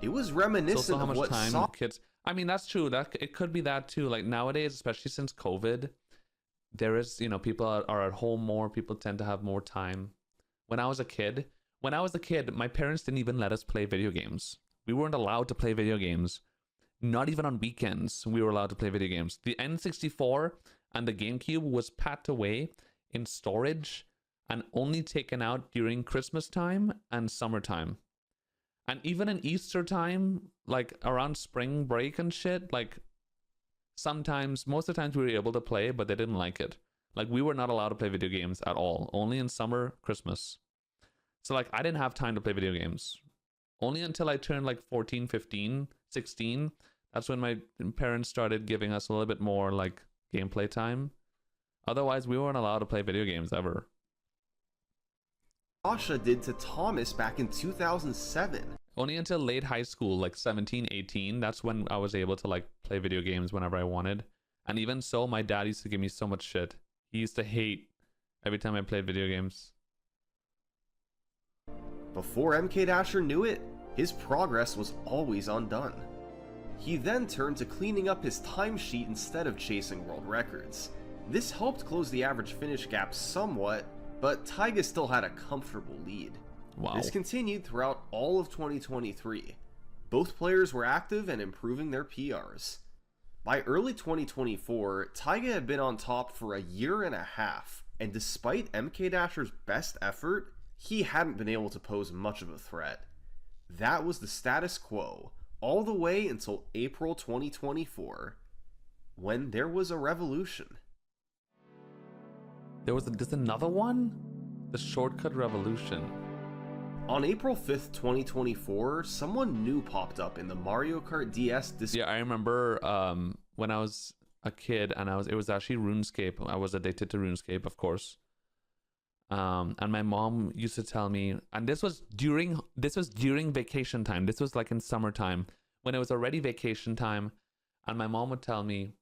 It was reminiscent of what kids. I mean, that's true. That it could be that too. Like nowadays, especially since COVID, there is, you know, people are at home more. People tend to have more time. When I was a kid, my parents didn't even let us play video games. We weren't allowed to play video games. Not even on weekends we were allowed to play video games. The N64 and the GameCube was packed away in storage and only taken out during Christmas time and summertime. And even in Easter time, like around spring break and shit, like sometimes, most of the times we were able to play, but they didn't like it. Like we were not allowed to play video games at all, only in summer, Christmas. So like I didn't have time to play video games. Only until I turned like 14, 15, 16, that's when my parents started giving us a little bit more like gameplay time. Otherwise, we weren't allowed to play video games ever. Sasha did to Thomas back in 2007. Only until late high school, like 17, 18, that's when I was able to like play video games whenever I wanted. And even so, my dad used to give me so much shit. He used to hate every time I played video games. Before MK Dasher knew it, his progress was always undone. He then turned to cleaning up his timesheet instead of chasing world records. This helped close the average finish gap somewhat, but Taiga still had a comfortable lead. Wow. This continued throughout all of 2023. Both players were active and improving their PRs. By early 2024, Taiga had been on top for a year and a half, and despite MK Dasher's best effort, he hadn't been able to pose much of a threat. That was the status quo, all the way until April 2024, when there was a revolution. There's another one? The shortcut revolution. On April 5th, 2024, someone new popped up in the Mario Kart DS Discord. Yeah, I remember when I was a kid and it was actually RuneScape. I was addicted to RuneScape, of course. And my mom used to tell me, and this was during vacation time. This was like in summertime when it was already vacation time, and my mom would tell me,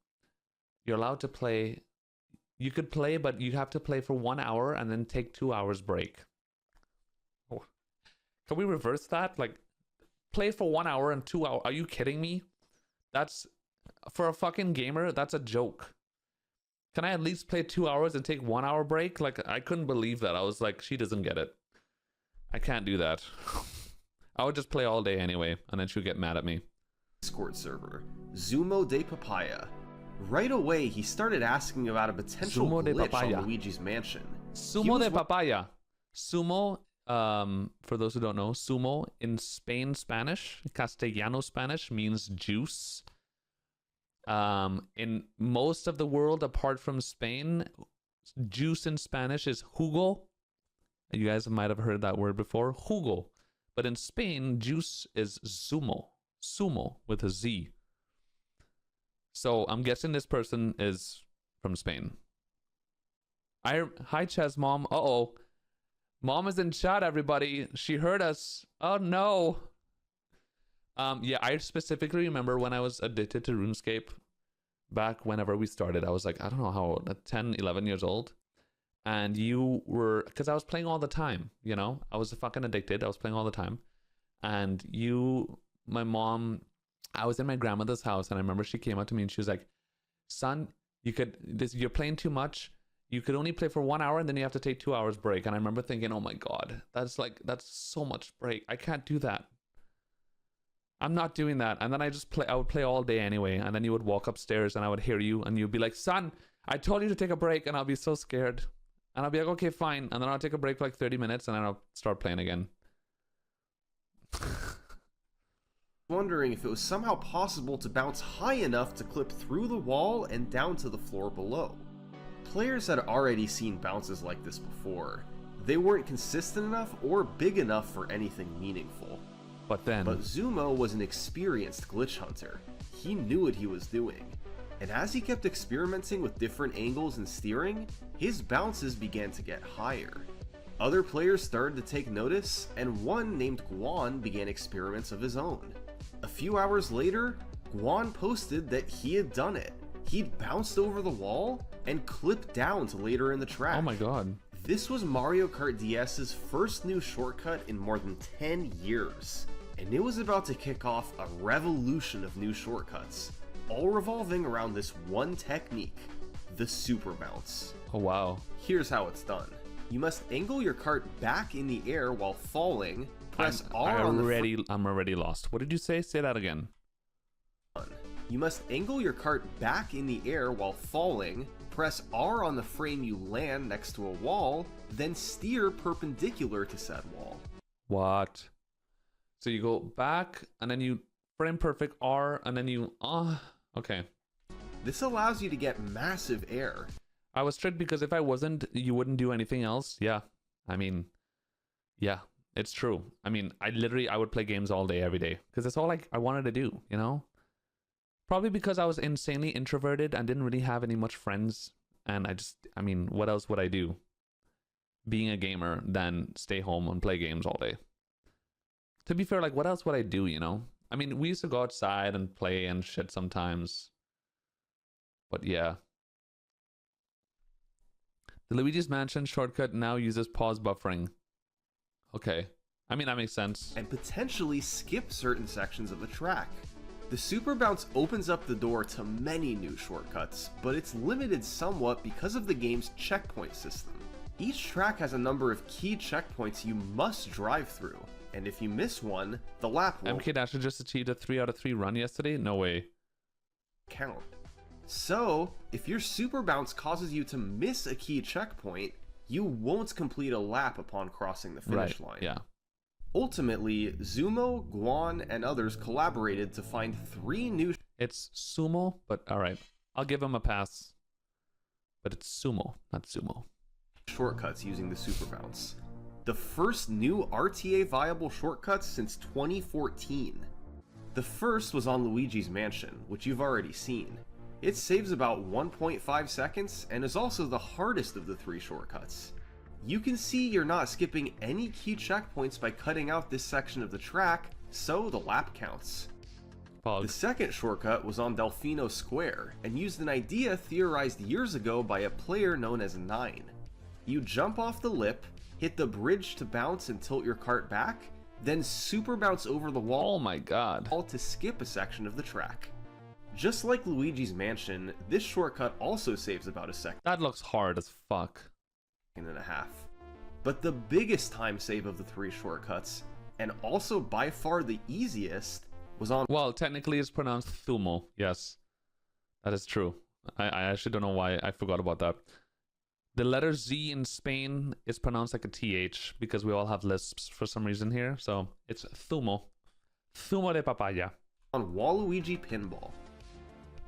you're allowed to play. You could play, but you have to play for 1 hour and then take 2 hours break. Oh. Can we reverse that? Like, play for 1 hour and 2 hours. Are you kidding me? That's, for a fucking gamer, that's a joke. Can I at least play 2 hours and take 1 hour break? Like, I couldn't believe that. I was like, she doesn't get it. I can't do that. I would just play all day anyway, and then she would get mad at me. Discord server, Zumo de Papaya. Right away, he started asking about a potential Zumo de glitch Papaya. on Luigi's mansion. Sumo de papaya. Sumo, for those who don't know, sumo in Spanish, Castellano Spanish, means juice. In most of the world apart from Spain, juice in Spanish is jugo. You guys might have heard that word before, jugo. But in Spain, juice is zumo. Sumo with a Z. So I'm guessing this person is from Spain. Hi, Chaz Mom. Uh-oh. Mom is in chat, everybody. She heard us. Oh, no. Yeah, I specifically remember when I was addicted to RuneScape back whenever we started. I was like, I don't know how old, 10, 11 years old. And you were, because I was playing all the time, you know? I was fucking addicted. I was playing all the time. And my mom, I was in my grandmother's house, and I remember she came up to me and she was like, son, you're playing too much. You could only play for 1 hour and then you have to take 2 hours break. And I remember thinking, oh my God, that's so much break. I can't do that. I'm not doing that. And then I would play all day anyway. And then you would walk upstairs and I would hear you and you'd be like, son, I told you to take a break. And I'll be so scared. And I'll be like, okay, fine. And then I'll take a break for like 30 minutes and then I'll start playing again. Wondering if it was somehow possible to bounce high enough to clip through the wall and down to the floor below. Players had already seen bounces like this before. They weren't consistent enough or big enough for anything meaningful. But Zumo was an experienced glitch hunter. He knew what he was doing. And as he kept experimenting with different angles and steering, his bounces began to get higher. Other players started to take notice, and one named Guan began experiments of his own. A few hours later, Guan posted that he had done it. He'd bounced over the wall and clipped down to later in the track. Oh my God. This was Mario Kart DS's first new shortcut in more than 10 years. And it was about to kick off a revolution of new shortcuts, all revolving around this one technique, the super bounce. Oh wow. Here's how it's done. You must angle your cart back in the air while falling. Press R on the I'm already lost. What did you say? Say that again. You must angle your cart back in the air while falling. Press R on the frame you land next to a wall, then steer perpendicular to said wall. What? So you go back and then you frame perfect R and then you okay. This allows you to get massive air. I was tricked because if I wasn't, you wouldn't do anything else. Yeah. I mean, yeah, it's true. I mean, I would play games all day, every day, because that's all I wanted to do, you know? Probably because I was insanely introverted and didn't really have any much friends. And I mean, what else would I do? Being a gamer than stay home and play games all day. To be fair, like, what else would I do, you know? I mean, we used to go outside and play and shit sometimes. But yeah. The Luigi's Mansion shortcut now uses pause buffering. Okay. I mean, that makes sense. And potentially skip certain sections of the track. The Super Bounce opens up the door to many new shortcuts, but it's limited somewhat because of the game's checkpoint system. Each track has a number of key checkpoints you must drive through, and if you miss one, the lap will MK Dasher just achieved a 3 out of 3 run yesterday? No way. Count. So, if your Super Bounce causes you to miss a key checkpoint, you won't complete a lap upon crossing the finish line. Yeah. Ultimately, Zumo, Guan, and others collaborated to find 3 new... It's sumo, but alright. I'll give him a pass. But it's sumo, not sumo. ...shortcuts using the Super Bounce. the first new RTA viable shortcuts since 2014. The first was on Luigi's Mansion, which you've already seen. It saves about 1.5 seconds and is also the hardest of the 3 shortcuts. You can see you're not skipping any key checkpoints by cutting out this section of the track, so the lap counts. The second shortcut was on Delfino Square, and used an idea theorized years ago by a player known as Nine. You jump off the lip, hit the bridge to bounce and tilt your cart back, then super bounce over the wall. Oh my god. To skip a section of the track. Just like Luigi's Mansion, this shortcut also saves about a second That looks hard as fuck. and a half. But the biggest time save of the 3 shortcuts, and also by far the easiest, was on Well, technically it's pronounced Thumo. Yes, that is true. I actually don't know why I forgot about that. The letter Z in Spain is pronounced like a TH because we all have lisps for some reason here. So it's Thumo. Thumo de papaya. Waluigi Pinball.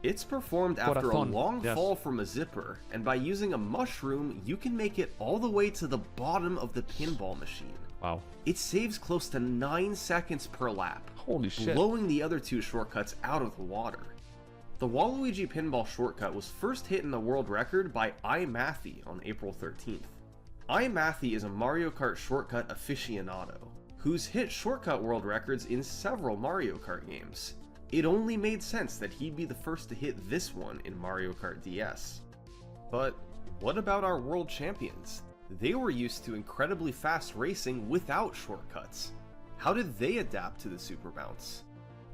It's performed after a Corazón, long yes. fall from a zipper, and by using a mushroom, you can make it all the way to the bottom of the pinball machine. Wow. It saves close to 9 seconds per lap, Holy shit. blowing the other 2 shortcuts out of the water. The Waluigi Pinball shortcut was first hit in the world record by iMathy on April 13th. iMathy is a Mario Kart shortcut aficionado, who's hit shortcut world records in several Mario Kart games. It only made sense that he'd be the first to hit this one in Mario Kart DS. But what about our world champions? They were used to incredibly fast racing without shortcuts. How did they adapt to the super bounce?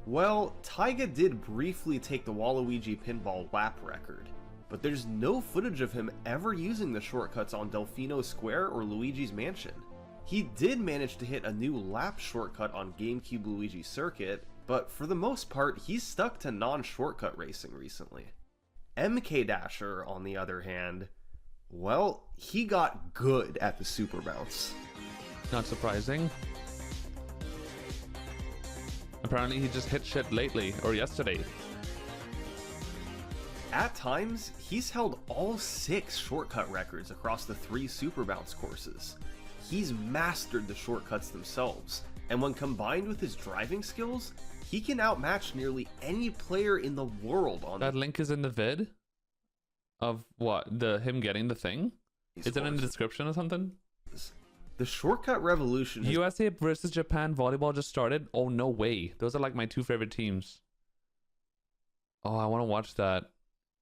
Well, Taiga did briefly take the Waluigi Pinball lap record, but there's no footage of him ever using the shortcuts on Delfino Square or Luigi's Mansion. He did manage to hit a new lap shortcut on GameCube Luigi Circuit, but for the most part, he's stuck to non-shortcut racing recently. MK Dasher, on the other hand, well, he got good at the super bounce. Not surprising. Apparently he just hit shit lately, or yesterday. At times, he's held all 6 shortcut records across the 3 super bounce courses. He's mastered the shortcuts themselves, and when combined with his driving skills, he can outmatch nearly any player in the world on That link is in the vid? Of what? Him getting the thing? these Is it in the courses. description or something? The shortcut revolution has USA versus Japan volleyball just started? Oh, no way. Those are like my 2 favorite teams. Oh, I want to watch that.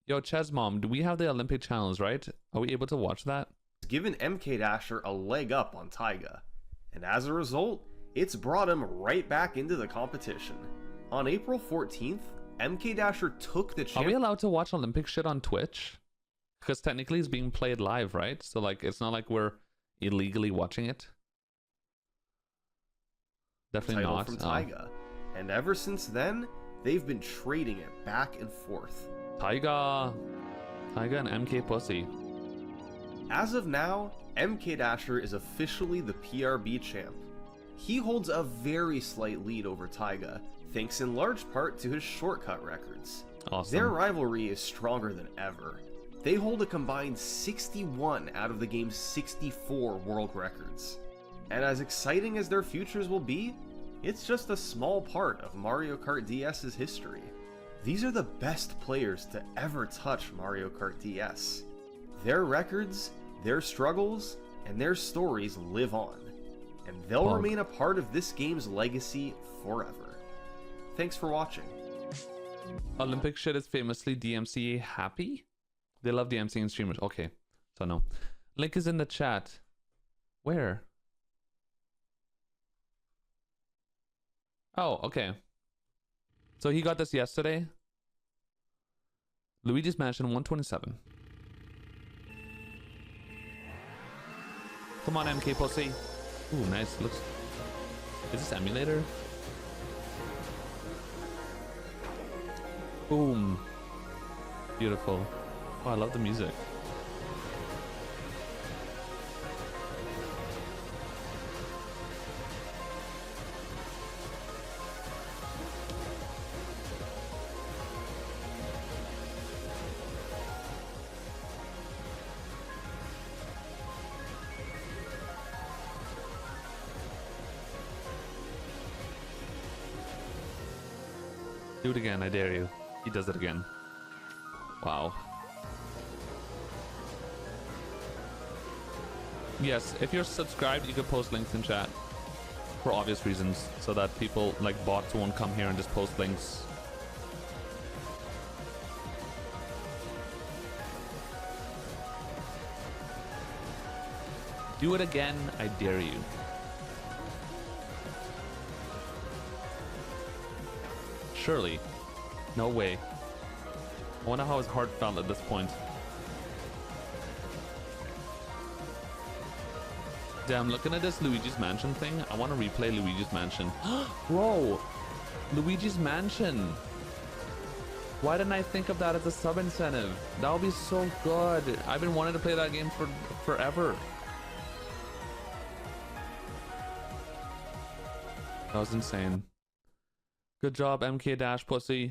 Yo, Chaz Mom, do we have the Olympic channels, right? Are we able to watch that? given MK Dasher a leg up on Taiga, and as a result, it's brought him right back into the competition. On April 14th, MK Dasher took the Are we allowed to watch Olympic shit on Twitch? Because technically it's being played live, right? So like it's not like we're illegally watching it. Definitely title not. from Taiga, and ever since then, they've been trading it back and forth. Taiga and MK Pussy. As of now, MK Dasher is officially the PRB champ. He holds a very slight lead over Taiga, thanks in large part to his shortcut records. Awesome. Their rivalry is stronger than ever. They hold a combined 61 out of the game's 64 world records. And as exciting as their futures will be, it's just a small part of Mario Kart DS's history. These are the best players to ever touch Mario Kart DS. Their records, their struggles, and their stories live on, and they'll Pog. remain a part of this game's legacy forever. Thanks for watching. Olympic shit is famously DMCA happy? They love DMCA streamers. Okay, so no. Link is in the chat. Where? Oh, okay. So he got this yesterday. Luigi's Mansion 127. Come on, MK Pussy. Ooh, nice. Looks. Is this emulator? Boom. Beautiful. Oh, I love the music. Do it again, I dare you. He does it again. Wow. Yes, if you're subscribed, you could post links in chat. For obvious reasons. So that people, like bots, won't come here and just post links. Do it again, I dare you. Surely. No way. I wonder how his heart felt at this point. Damn, looking at this Luigi's Mansion thing, I want to replay Luigi's Mansion. Whoa! Luigi's Mansion! Why didn't I think of that as a sub incentive? That would be so good. I've been wanting to play that game for forever. That was insane. Good job, MK Dash Pussy.